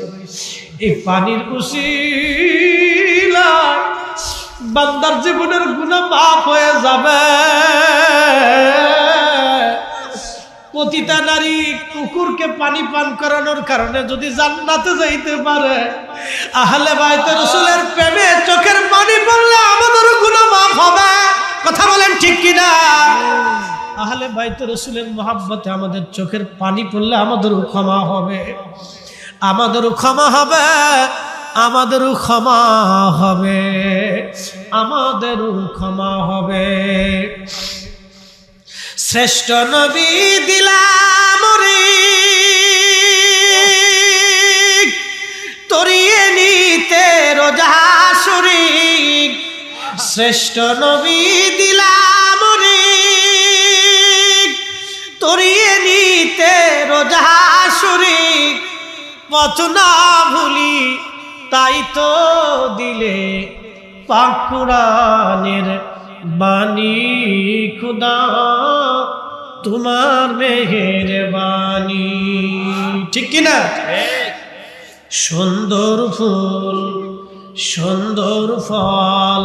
এই পানির উসিলায় বান্দার জীবনের গুনাহ মাফ হয়ে যাবে। পতিতা নারী কুকুরকে পানি পান করানোর কারণে যদি জান্নাতে যাইতে পারে, আহলে বাইতে রাসূলের প্রেমে চোখের পানি পড়লে আমাদের গুনাহ মাফ হবে। কথা বলেন ঠিক কিনা? আহলে বাইতে রাসূলের মহব্বতে আমাদের চোখের পানি পড়লে আমাদেরও ক্ষমা হবে, আমাদেরও ক্ষমা হবে, আমাদেরও ক্ষমা হবে, আমাদেরও ক্ষমা হবে। শ্রেষ্ঠ নবী দিলাম রে তরিয়ে নিতে রোজা শরীক, শ্রেষ্ঠ নবী দিলাম রে তরিয়ে নিতে রোজা শরীক, পথ না ভুলি তাই তো দিলে পাক কুরআনের বাণী, খুদা তোমার মেহেরবানি। ঠিক কিনা? সুন্দর ফুল সুন্দর ফল,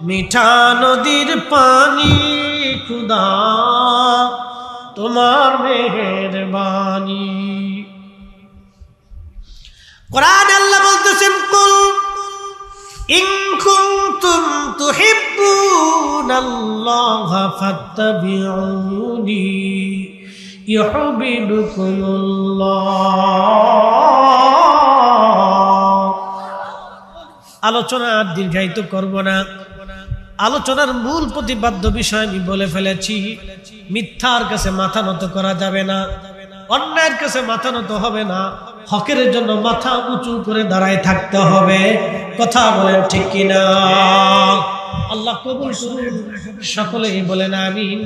মিঠা নদীর পানি, খুদা তোমার মেহেরবানি। কোরআন আল্লাহ বলতেছেন, কুল ইন কুনতুম তুহিব্বুনাল্লাহা ফাত্তাবিউনি ইউহিব্বুকুমুল্লাহ। আলোচনা আর দীর্ঘায়িত করব না। আলোচনার মূল প্রতিপাদ্য বিষয় আমি বলে ফেলেছি। মিথ্যার কাছে মাথা নত করা যাবে না, অন্যায়ের কাছে মাথা নত হবে না, হকের জন্য মাথা উঁচু করে দাঁড়ায় থাকতে হবে। কথা বলেন ঠিক কিনা? আল্লাহ কবুল করুন, সকলেই বলেন আমিন।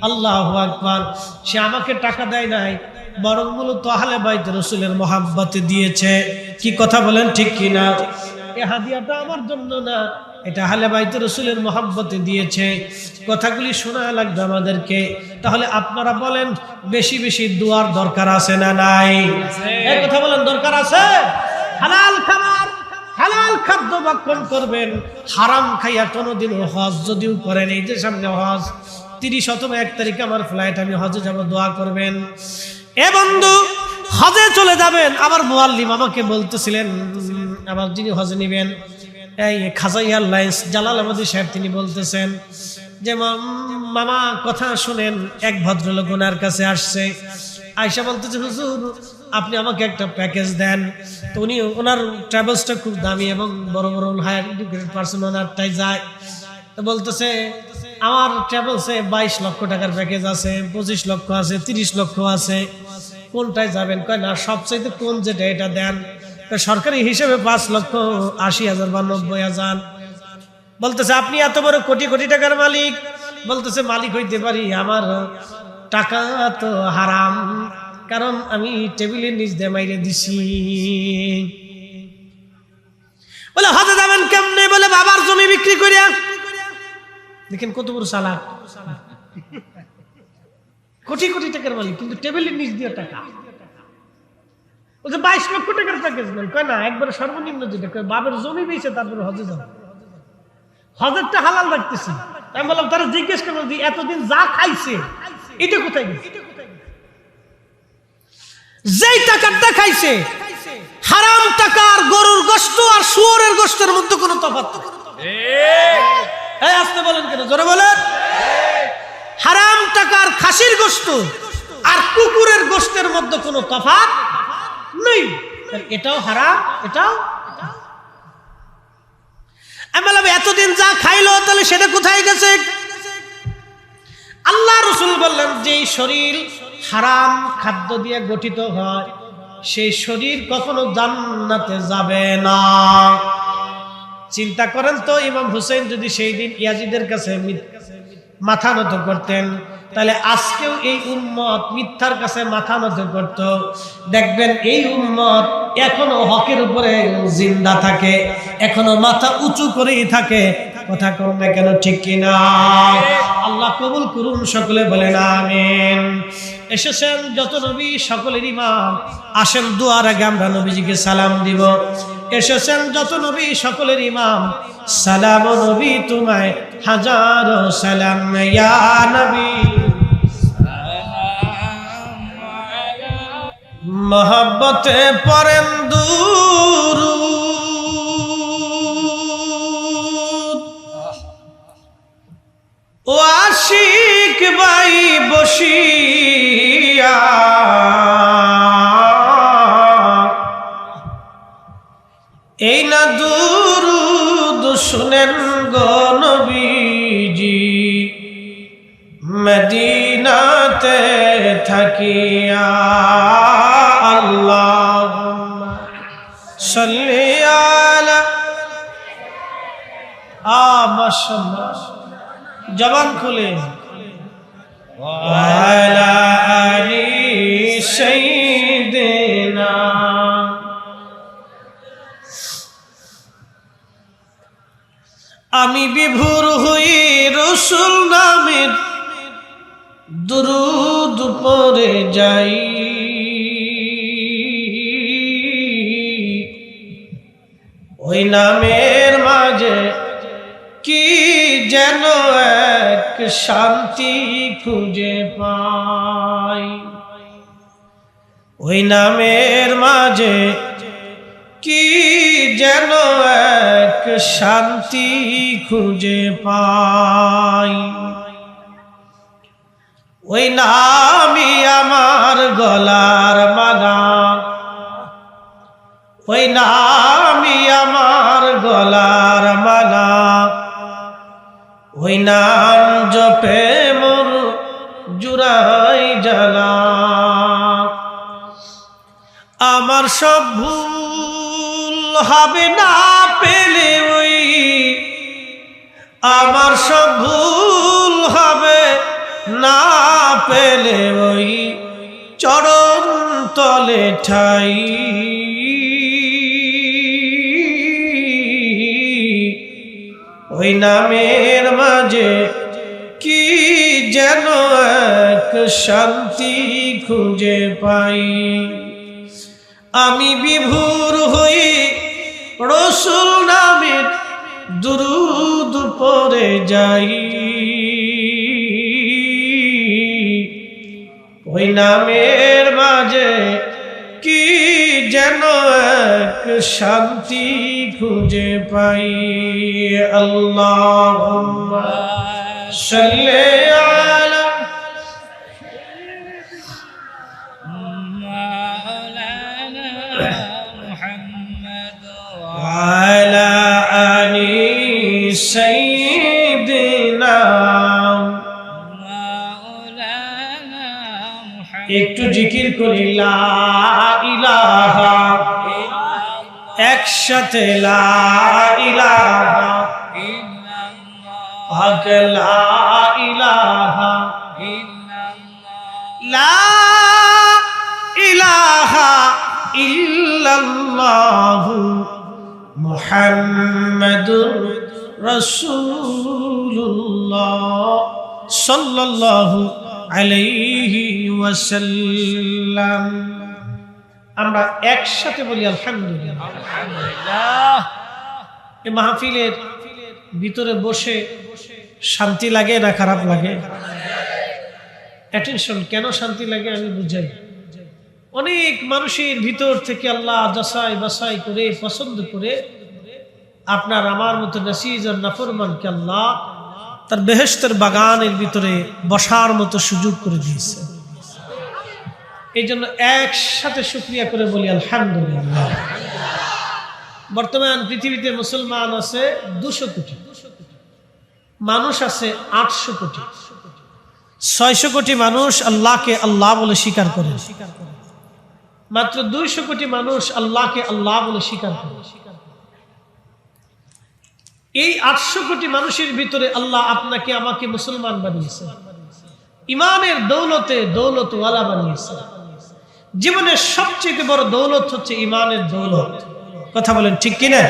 আল্লাহু আকবার। সে আমাকে টাকা দেয় নাই, বরং মূলত আহলে বাইত রাসূলের মহব্বতে দিয়েছে। কি কথা বলেন ঠিক কিনা? এই হাদিয়াটা আমার জন্য না, এটা আহলে বাইত রাসূলের মহব্বতে দিয়েছে। কথাগুলি শোনা লাগবে আমাদেরকে। তাহলে আপনারা বলেন, বেশি বেশি দোয়ার দরকার আছে না নাই? এই কথা বলেন, দরকার আছে? হালাল খাবার, হালাল খাদ্য ভক্ষণ করবেন। হারাম খাইয়া কোনোদিনও হজ যদিও করেন, এই যে সামনে হজ 30 অথবা 1 তারিখ আমার ফ্লাইট, আমি হজে যাব, দোয়া করবেন। এ বন্ধু, হজে চলে যাবেন। আমার মুআল্লিম আমাকে বলতেছিলেন, আমার যিনি হজে নিবেন, এই খাজা এয়ারলাইন্স জালালাবাদী সাহেব, তিনি বলতেছেন যে মামা কথা শুনেন, এক ভদ্রলোক ওনার কাছে আসছে, আয়সা বলতেছে হুজুর আপনি আমাকে একটা প্যাকেজ দেন। তো উনি, ওনার ট্রাভেলসটা খুব দামি এবং বড় বড় হায়ার এডুকেটেড পার্সন ওনারটাই যায়। তো বলতেছে আমার ট্রাভেলসে 22 লক্ষ টাকার প্যাকেজ আছে, 25 লক্ষ আছে, 30 লক্ষ আছে, কোনটায় যাবেন? কয় না, সবচাইতে কোন যেটা এটা দেন। সরকারি হিসেবে 5,80,000 বা 90,000। বলতেছে আপনি এত বড় কোটি কোটি টাকার মালিক। বলতেছে মালিক হইতে পারি, আমার টাকা তো হারাম, কারণ আমি টেবিলের নিচ দিয়ে মাইরে দিছি। বলে হজে যাবেন কেমনে? বলে বাবার জমি বিক্রি করিয়া। দেখেন কত বড় চালাক, কোটি কোটি টাকার মালিক, কিন্তু টেবিলের নিচ দিয়ে টাকা। বলছে 22 লক্ষ টাকার প্যাকেজ নেন। কয় না, একবারে সর্বনিম্ন যেটা, বাবার জমি বেচে তারপরে হজে যাবে। হজরটা হালাল রাখতেছি। আমি বললাম তারা জিজ্ঞেস করলো যে এতদিন যা খাইছে এটা কোথায় গেছে? যেই টাকাটা খাইছে, হারাম টাকার গরুর গোশত আর শুয়োরের গোশতের মধ্যে কোনো তফাৎ নেই। এই আসতে বলেন কেন? জোরে বলেন। হারাম টাকার খাসির গোশত আর কুকুরের গোশতের মধ্যে কোনো তফাৎ নেই। এটাও হারাম, এটাও। আমি বললাম এতদিন যা খাইলো তাহলে সেটা কোথায় গেছে? আল্লাহ রাসূল বললেন, যে শরীর হারাম খাদ্য দিয়ে গঠিত হয়, সেই শরীর কখনো জান্নাতে যাবে না। চিন্তা করেন তো, ইমাম হুসাইন যদি সেই দিন ইয়াজিদের কাছে মাথা নত করতেন, তাহলে আজকেও এই উম্মত মিথ্যার কাছে মাথা নত করত। দেখবেন এই উম্মত এখনো হকের উপরে জিন্দা থাকে, এখনো মাথা উঁচু করেই থাকে। কথা করবে কেন? ঠিক কিনা? আল্লাহ কবুল করুন, সকলে বলেন আমিন। এসেছেন যত নবী সকলের ইমাম, আসেন দুয়ার আগে আমরা নবীজিকে সালাম দিব। এসেছেন যত নবী সকলের ইমাম, সালাম নবী তোমায় হাজারো সালাম ইয়া নবী। মহব্বতে পড়েন দুরূদ, ও আশিক ভাই বসিয়া এই না দুরূদ শুনেন গো নবীজি, মদিনাতে থাকিয়া। আল্লাহুম্মা সাল্লি আলা মাশাআল্লাহ, জবান খুলে, ওয়া আলা আলি সাইয়্যিদিনা। আমি বিভোর হই রাসূল নামের দুরূদ পড়ে যাই, ওই নামের মাঝে কি যেন এক শান্তি খুঁজে পাই। ওই নামের মাঝে কি যেন এক শান্তি খুঁজে পাই। ওই নামই আমার গলার মালা, ওই নামই আমার গলার মালা। ওই নাম জপে মোর জুড়াই জ্বালা। আমার সব ভুল হবে না পেলে ওই আমার সব ভুল হবে না পেলে ওই চরণ তলে ঠাই ওই নামের মাঝে কি যেন এক শান্তি খুঁজে পাই আমি বিভোর হই রসুল নামের দুরূদ পড়ে যাই ওই নামের মাঝে কি যেন এক শান্তি খুঁজে পাই আল্লাহুম্মা সাল্লি আলা وعلى آل سيدنا একটু জিকির করি লা ইলাহা একসাথে লা ইলাহা হক লা ইলাহা লা ইলাহা ইল্লাল্লাহু মুহাম্মাদুর রাসূলুল্লাহ সাল্লাল্লাহু আলাইহি ওয়াসাল্লাম। আমরা একসাথে বলি আলহামদুলিল্লাহ। এই মাহফিলের ভিতরে বসে শান্তি লাগে না খারাপ লাগে? অ্যাটেনশন, কেন শান্তি লাগে আমি বুঝাই। অনেক মানুষের ভিতর থেকে আল্লাহ যাচাই বাছাই করে পছন্দ করে আপনার আমার মতো নাসিজ আর নাফরমানকে আল্লাহ তার বেহেশতের বাগানের ভিতরে বসার মতো সুযোগ করে দিয়েছে। এই জন্য একসাথে শুকরিয়া করে বলি আলহামদুলিল্লাহ। বর্তমান পৃথিবীতে মুসলমান আছে 200 কোটি, মানুষ আছে 800 কোটি, 600 কোটি মানুষ আল্লাহকে আল্লাহ বলে স্বীকার করে, মাত্র 200 কোটি মানুষ আল্লাহকে আল্লাহ বলে স্বীকার করে। এই 800 কোটি মানুষের ভিতরে আল্লাহ আপনাকে আমাকে মুসলমান বানিয়েছে, ইমানের দৌলতে দৌলতওয়ালা বানিয়েছে। জীবনের সবচেয়ে বড় দৌলত হচ্ছে ইমানের দৌলত। কথা বলেন ঠিক কিনা?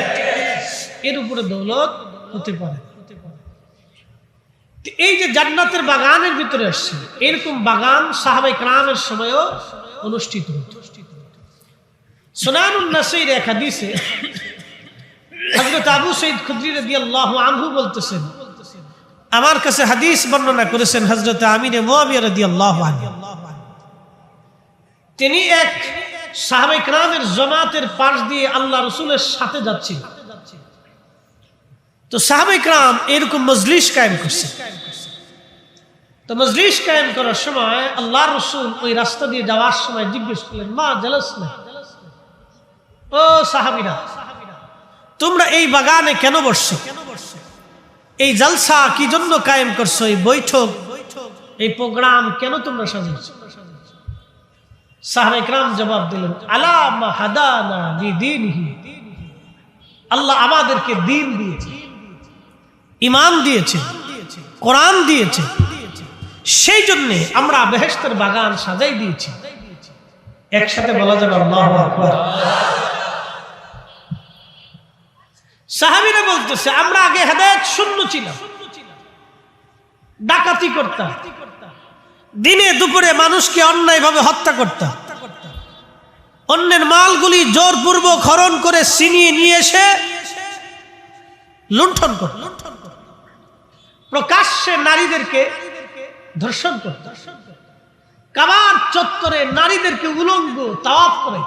এর উপরে দৌলত হতে পারে। এই যে জান্নাতের বাগানের ভিতরে আসছে, এরকম বাগান সাহাবায়ে কেরামের সময়ও অনুষ্ঠিত হতো। সুনানুন নাসাইর এক হাদিসে হযরত আবু সাঈদ খুদরি রাদিয়াল্লাহু আনহু বলতেছেন, আমার কাছে হাদিস বর্ণনা করেছেন হযরত আমির মুয়াবিয়া রাদিয়াল্লাহু আনহু। তিনি এক সাহাবায়ে কেরামের জামাতের পাশ দিয়ে আল্লাহ রাসূলের সাথে যাচ্ছিলেন। তো সাহাবায়ে কেরাম এরকম মজলিস কায়েম করছে। তো মজলিস কায়েম করার সময় আল্লাহ রাসূল ওই রাস্তা দিয়ে যাওয়ার সময় জিজ্ঞেস করলেন, মা জালাসনা, ও সাহাবীরা, তোমরা এই বাগানে কেন বসছো? এই জালসা কি জন্য কায়েম করছো? এই বৈঠক, এই প্রোগ্রাম কেন তোমরা সাজাইছো? সাহাবায়ে কেরাম জবাব দিলেন, আলা মা হাদানা লিদীনিহি, আল্লাহ আমাদেরকে দ্বীন দিয়েছে, ঈমান দিয়েছে, কোরআন দিয়েছে, সেই জন্য আমরা বেহেশতের বাগান সাজাই দিয়েছি। একসাথে বলা যাবে আল্লাহু আকবার। সাহাবীরা বলতেছে, আমরা আগে হেদায়েত শূন্য ছিলাম, ডাকাতি করতাম, দিনে দুপুরে মানুষকে অন্যায়ভাবে হত্যা করতাম, অন্যের মালগুলি জোরপূর্বক হরণ করে ছিনিয়ে নিয়ে এসে লুণ্ঠন করতাম, প্রকাশ্যে নারীদেরকে ধর্ষণ করতাম, কাবার চত্বরে নারীদেরকে উলঙ্গ তাওয়াফ করে,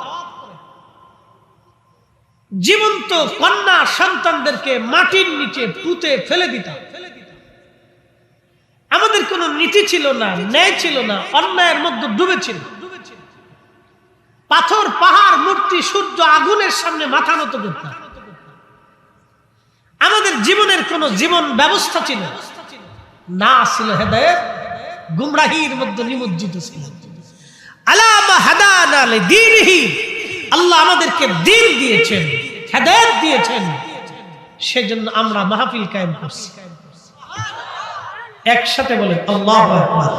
জীবন্ত কন্যা সন্তানদেরকে মাটির নিচে পুঁতে ফেলে দিতাম। আমাদের কোনো নীতি ছিল না, ন্যায় ছিল না, অন্যায়ের মধ্যে ডুবেছিল। পাথর, পাহাড়, মূর্তি, সূর্য, আগুনের সামনে মাথা নত করতাম। আমাদের জীবনের কোনো জীবন ব্যবস্থা ছিল না, ছিল হেদায়েত, গুমরাহির মধ্যে নিমজ্জিত ছিল। আলা মা হাদানা লিদীনিহি, আল্লাহ আমাদেরকে দ্বীন দিয়েছেন, হেদায়েত দিয়েছেন, সেজন্য আমরা মাহফিল কায়েম করছি। একসাথে বলেন আল্লাহু আকবার,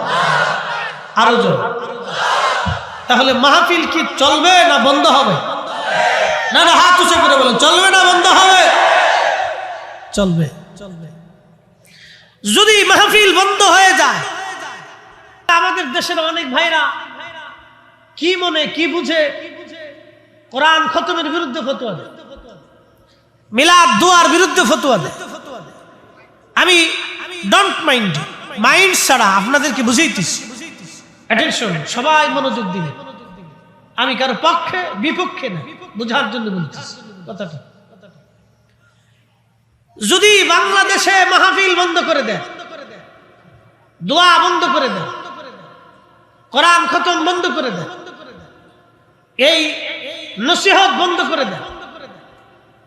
আরো জোরে। তাহলে মাহফিল কি চলবে না বন্ধ হবে? না না, হাত উঁচু করে বলেন, চলবে না বন্ধ হবে? চলবে। যদি মাহফিল বন্ধ হয়ে যায়, আমাদের দেশের অনেক ভাইরা কি মনে কি বুঝে কোরআন খতমের বিরুদ্ধে ফতোয়া দেয়, মিলাদ দুয়ার বিরুদ্ধে ফতোয়া দেয়। আমি ডোন্ট মাইন্ড ছাড়া আপনাদেরকে বুঝাইতেছি, অ্যাটেনশন, সবাই মনোযোগ দিন। আমি কারো পক্ষে বিপক্ষে না, বোঝার জন্য বলতেছি কথাটা। যদি বাংলাদেশে মাহফিল বন্ধ করে দেয়, দোয়া বন্ধ করে দেয়, কোরআন খতম বন্ধ করে দেয়, এই নসিহত বন্ধ করে দেয়,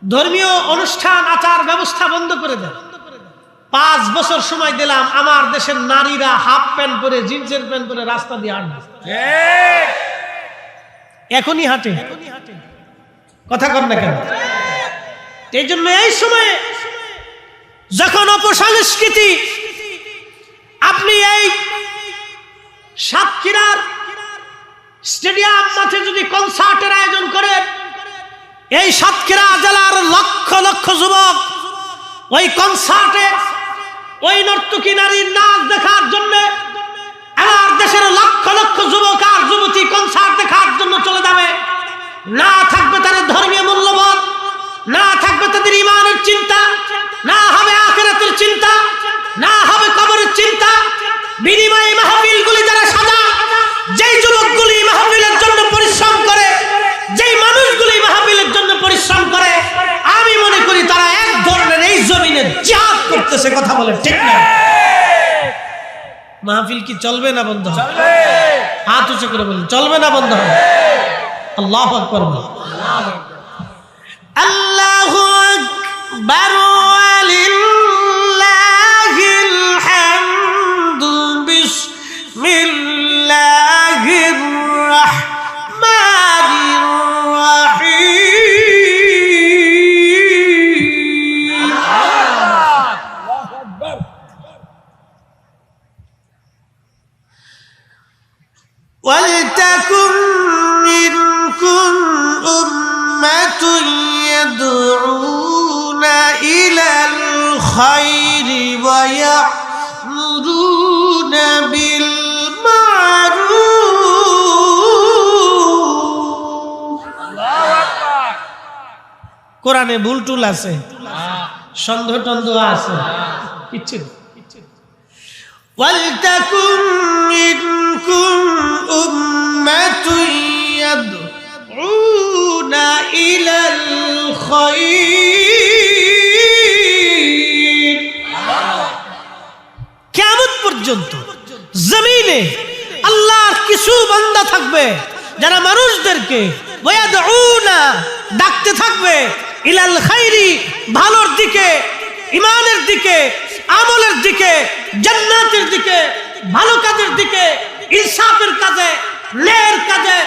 ধর্মীয় অনুষ্ঠান আচার ব্যবস্থা বন্ধ করে দেয়, 5 বছর সময় দিলাম, আমার দেশের নারীরা হাফ প্যান্ট পরে, জিন্সের প্যান্ট পরে রাস্তা দিয়ে হাঁটবে। এখনই হাঁটে, কথা কর না কেন? এই জন্য এই সময়ে যখন অপসংস্কৃতি, আপনি এই সাতক্ষীরার স্টেডিয়াম মাঠে যদি কনসার্টের আয়োজন করেন, এই সাতক্ষীরা জেলার লক্ষ লক্ষ যুবক ওই কনসার্টে ওই নর্তকী নারীর নাচ দেখার জন্য, আমার দেশের লক্ষ লক্ষ যুবক আর যুবতী কনসার্ট দেখার জন্য চলে যাবে। না থাকবে তাদের ধর্মীয় মূল্যবোধ, না থাকবে তাদের ঈমানের চিন্তা, না হবে আখিরাতের চিন্তা, না হবে কবরের চিন্তা। বিনিময়ে মাহফিলগুলি যারা সাজা, যেই যুবকগুলি মাহফিলের জন্য পরিশ্রম করে, যেই মানুষগুলি মাহফিলের জন্য পরিশ্রম করে, আমি মনে করি তারা এক ধরনের এই জমিনে জিহাদ করতেছে। কথা বলে ঠিক না? মাহফিল কি চলবে না বন্ধ হবে? হাত উঁচু করে বলুন, চলবে না বন্ধ হবে? আল্লাহু আকবার। আল্লাহু আকবার ওয়ালিল্লাহিল হামদু। বিসমিল্লাহির রাহমানির রাহিম। ওয়ালতাকুম মিনকুম উম্মাতুন ইয়াদউনা ইলাল খায়রি ওয়া ইয়া'মুরুনা বিল মা'রুফ। কোরআনে ভুল টুল আছে, সন্দেহ টন্দেহ আছে, কিচ্ছু না। ওয়ালতাকুম মিনকুম উম্মাতুন ইয়াদউনা ইলাল খায়র। কিয়ামত পর্যন্ত জমিনে আল্লাহর কিছু বান্দা থাকবে যারা মানুষদেরকে ওয়াদউনা ডাকতে থাকবে ইলাল খায়রি, ভালোর দিকে, ঈমানের দিকে, আমলের দিকে, জান্নাতের দিকে, ভালো কাজের দিকে, ইনসাফের কাজে, ন্যায়ের কাজে,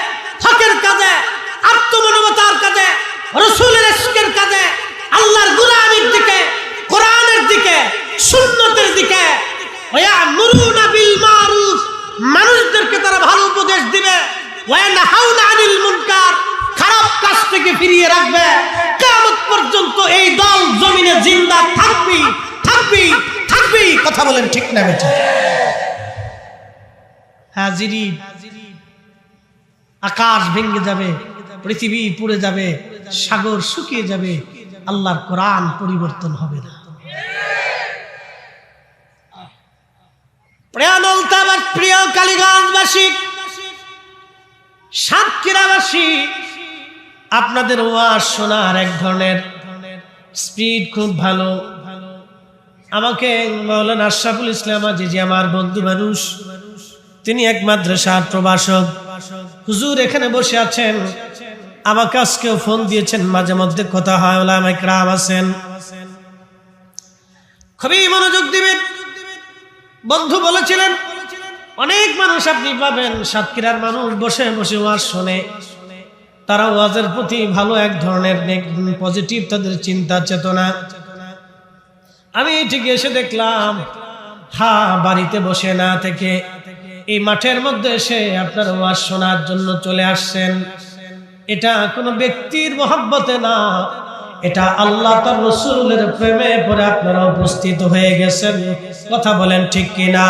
হকের কাজে, আত্মমানবতার কাজে, রাসূলের ইশকের কাজে, আল্লাহর গোলামির দিকে, কোরআনের দিকে, সুন্নতের দিকে। ওয়া'মুরুনা বিল মা'রুফ, মানুষদেরকে তারা ভালো উপদেশ দিবে। ওয়ায়ানহাউনা আনিল মুনকার, খারাপ কাজ থেকে ফিরিয়ে রাখবে। কিয়ামত পর্যন্ত এই দল জমিনে জিন্দা থাকবে, থাকবে, থাকবে। কথা বলেন ঠিক না বেটা? হাজিরিন, আকাশ ভেঙে যাবে, পৃথিবী পুড়ে যাবে, সাগর শুকিয়ে যাবে, আল্লাহর কোরআন পরিবর্তন হবে না। প্রিয় নলতাবাদ, প্রিয় কালীগঞ্জবাসী, সাতক্ষীরাবাসী, আপনাদের ওয়াজ শোনার এক ধরনের স্পিড খুব ভালো। আমাকে মাওলানা আশরাফুল ইসলাম আজিজি, আমার বন্ধু মানুষ, তিনি এক মাদ্রাসার প্রভাষক হুজুর, এখানে বসে আছেন। আমাকে আজকেও ফোন দিয়েছেন, মাঝে মধ্যে কথা হয়, ওলামায়ে কেরাম আছেন, খুবই মনোযোগ দিবেন। বন্ধু বলেছিলেন অনেক মানুষ আপনি পাবেন সাতক্ষীরার মানুষ বসে বসে ওয়াজ শোনে, তারা ওয়াজের প্রতি ভালো এক ধরনের পজিটিভ তাদের চিন্তা চেতনা। আমি ঠিক এসে দেখলাম বাড়িতে বসে না থেকে এই মাঠের মধ্যে এসে আপনার ওয়াজ শোনার জন্য চলে আসছেন। এটা কোনো ব্যক্তির মহব্বতে না, এটা আল্লাহ তার রাসূলের প্রেমে পড়ে আপনারা উপস্থিত হয়ে গেছেন। কথা বলেন ঠিক কিনা?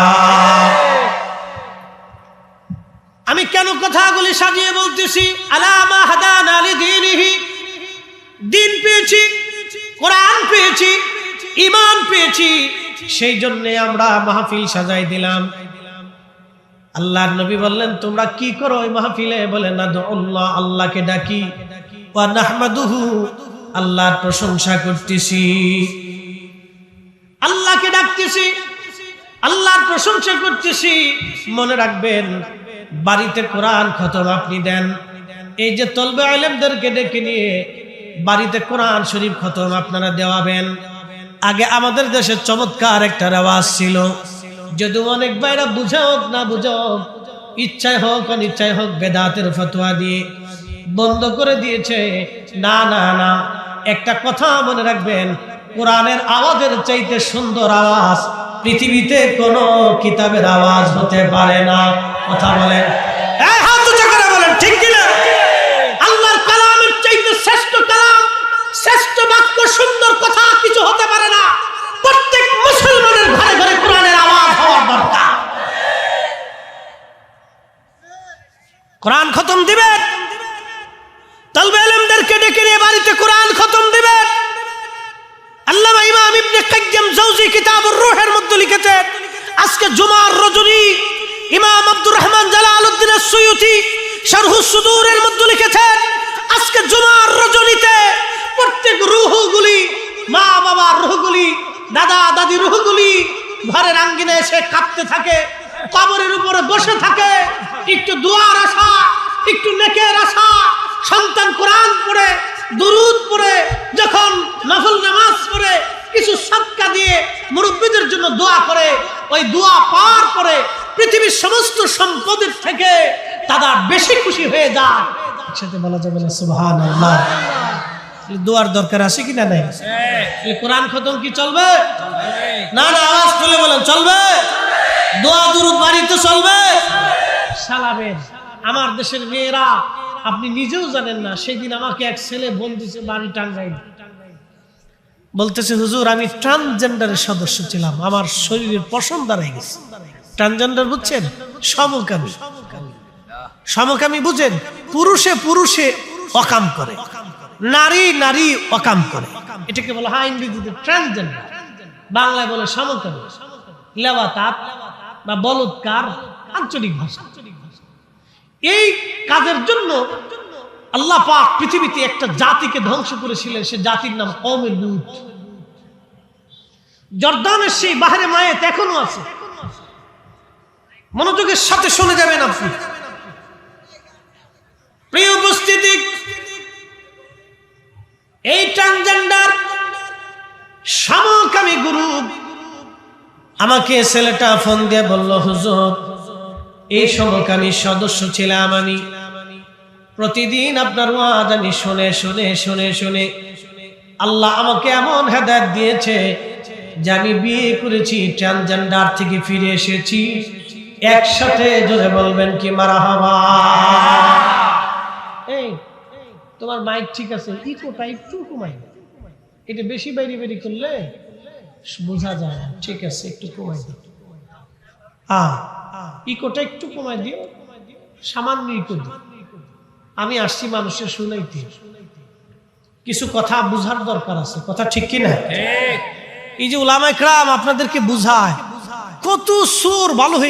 আমি কেন কথাগুলি সাজিয়ে বলতেছি? আলামা হাদানা লিদীনিহি, দিন পেয়েছি, কোরআন পেয়েছি, ঈমান পেয়েছি, সেই জন্য আমরা মাহফিল সাজাই দিলাম। আল্লাহর নবী বললেন তোমরা কি করো ওই মাহফিলে? বলে নাদউল্লাহ, আল্লাহকে ডাকি, ওয়া নাহমাদুহু, আল্লাহর প্রশংসা করতেছি, আল্লাহকে ডাকতেছি, আল্লাহর প্রশংসা করতেছি। মনে রাখবেন বাড়িতে কোরআন খতম আপনি দেন, এই যে তলবে আলেমদেরকে ডেকে নিয়ে বাড়িতে কোরআন শরীফ খতম আপনারা দেওয়াবেন। আগে আমাদের দেশে চমৎকার একটা রেওয়াজ ছিল, যদি অনেক ভাইরা বুঝে হোক না বুঝে হোক, ইচ্ছায় হোক অনিচ্ছায় হোক, বেদাতের ফতোয়া দিয়ে বন্ধ করে দিয়েছে। না না না, একটা কথা মনে রাখবেন, কোরআনের আওয়াজের চাইতে সুন্দর আওয়াজ পৃথিবীতে কোনো কিতাবের আওয়াজ হতে পারে না। কথা বলেন, হাত উঁচু করে বলেন ঠিক কিনা? আল্লাহর কালামের চাইতে শ্রেষ্ঠ কালাম, শ্রেষ্ঠ বাক্য, সুন্দর কথা কিছু হতে পারে না। প্রত্যেক মুসলমানের ঘরে ঘরে কোরআনের আওয়াজ হওয়ার দরকার। কোরআন খতম দিবেন, তালবে ইলমদেরকে ডেকে নিয়ে বাড়িতে কোরআন খতম দিবেন। আল্লামা ইমাম ইবনে কাইয়্যিম জাওজি কিতাবুর রূহের মধ্যে লিখেছেন, আজকে জুমার রজনী ইমাম আব্দুর রহমান জালালউদ্দিন আস-সুয়ুতি শারহুস সুদূরের মধ্যে লিখেছেন, আজকে জুমার রজনীতে প্রত্যেক রূহগুলি, মা বাবার রূহগুলি, দাদা দাদি রূহগুলি ঘরের আঙ্গিনায় এসে কাঁপতে থাকে, কবরের উপরে বসে থাকে, একটু দুয়ার আশা, একটু নেকের আশা। সন্তান কোরআন পড়ে, দুরূদ পড়ে, যখন নফল নামাজ পড়ে, কিছু সাদকা দিয়ে মুরব্বিদের জন্য দোয়া করে, ওই দোয়া পাওয়ার পরে পৃথিবীর সমস্ত সম্পদের থেকে তারা বেশি খুশি হয়ে যায়। একসাথে বলা যাবে না সুবহানাল্লাহ? দোয়ার দরকার আছে কিনা? নাই। কোরআন খতম কি চলবে? না না, আওয়াজ তুলে বলেন চলবে। দোয়া দুরূদ বাড়িতে চলবে। সালামের আমার দেশের মেয়েরা, আপনি নিজেও জানেন না, সেদিন আমাকে এক ছেলে বোন দিছে বাড়ি টাঙ্গাইল, বলতেছে হুজুর আমি ট্রান্সজেন্ডারের সদস্য ছিলাম, আমার শরীরের পশম দাঁড়াই গেছে। ট্রান্সজেন্ডার বুঝছেন? সমকামী। সমকামী বুঝেন? পুরুষে পুরুষে অকাম করে, নারী নারী অকাম করে, এটাকে বলে ইংরেজিতে ট্রান্সজেন্ডার, বাংলায় বলে সমকামী, লেওয়াতাত বা বলৎকার আঞ্চলিক ভাষা। এই কাজের জন্য আল্লাহ পাক পৃথিবীতে একটা জাতিকে ধ্বংস করেছিলেন, সে জাতির নাম কওমে লূত। জর্দানের সেই বাহরে মায়েত এখনো আছে, মনোযোগের সাথে শুনে যাবেন আপনি। প্রিয় উপস্থিতি, এই ট্রান্সজেন্ডার সমকামী গ্রুপ আমাকে ছেলেটা ফোন দিয়ে বলল, হুজুর এই সমকামী সদস্য ছিলাম আমি, প্রতিদিন আপনার ওয়াজ আমি শুনে শুনে শুনে শুনে আল্লাহ আমাকে এমন হেদায়েত দিয়েছে যে আমি বিয়ে করেছি, ট্রান্সজেন্ডার থেকে ফিরে এসেছি। একসাথে জোরে বলবেন কি মারহাবা? এই তোমার মাইক ঠিক আছে, ইকোটা একটু কমাই, এটা বেশি বাইরে বেরি করলে বোঝা যায় না। ঠিক আছে, একটু কমাই দিও। ইকোটা একটু কমাই দিও, সামান্য ইকো দিও। আমি আসছি মানুষের শুনাইতে, কিছু কথা বুঝার দরকার আছে। কথা ঠিক কিনা? এই যে উলামায়ে কেরাম আপনাদেরকে বুঝায়, কত সুর ভালো হয়ে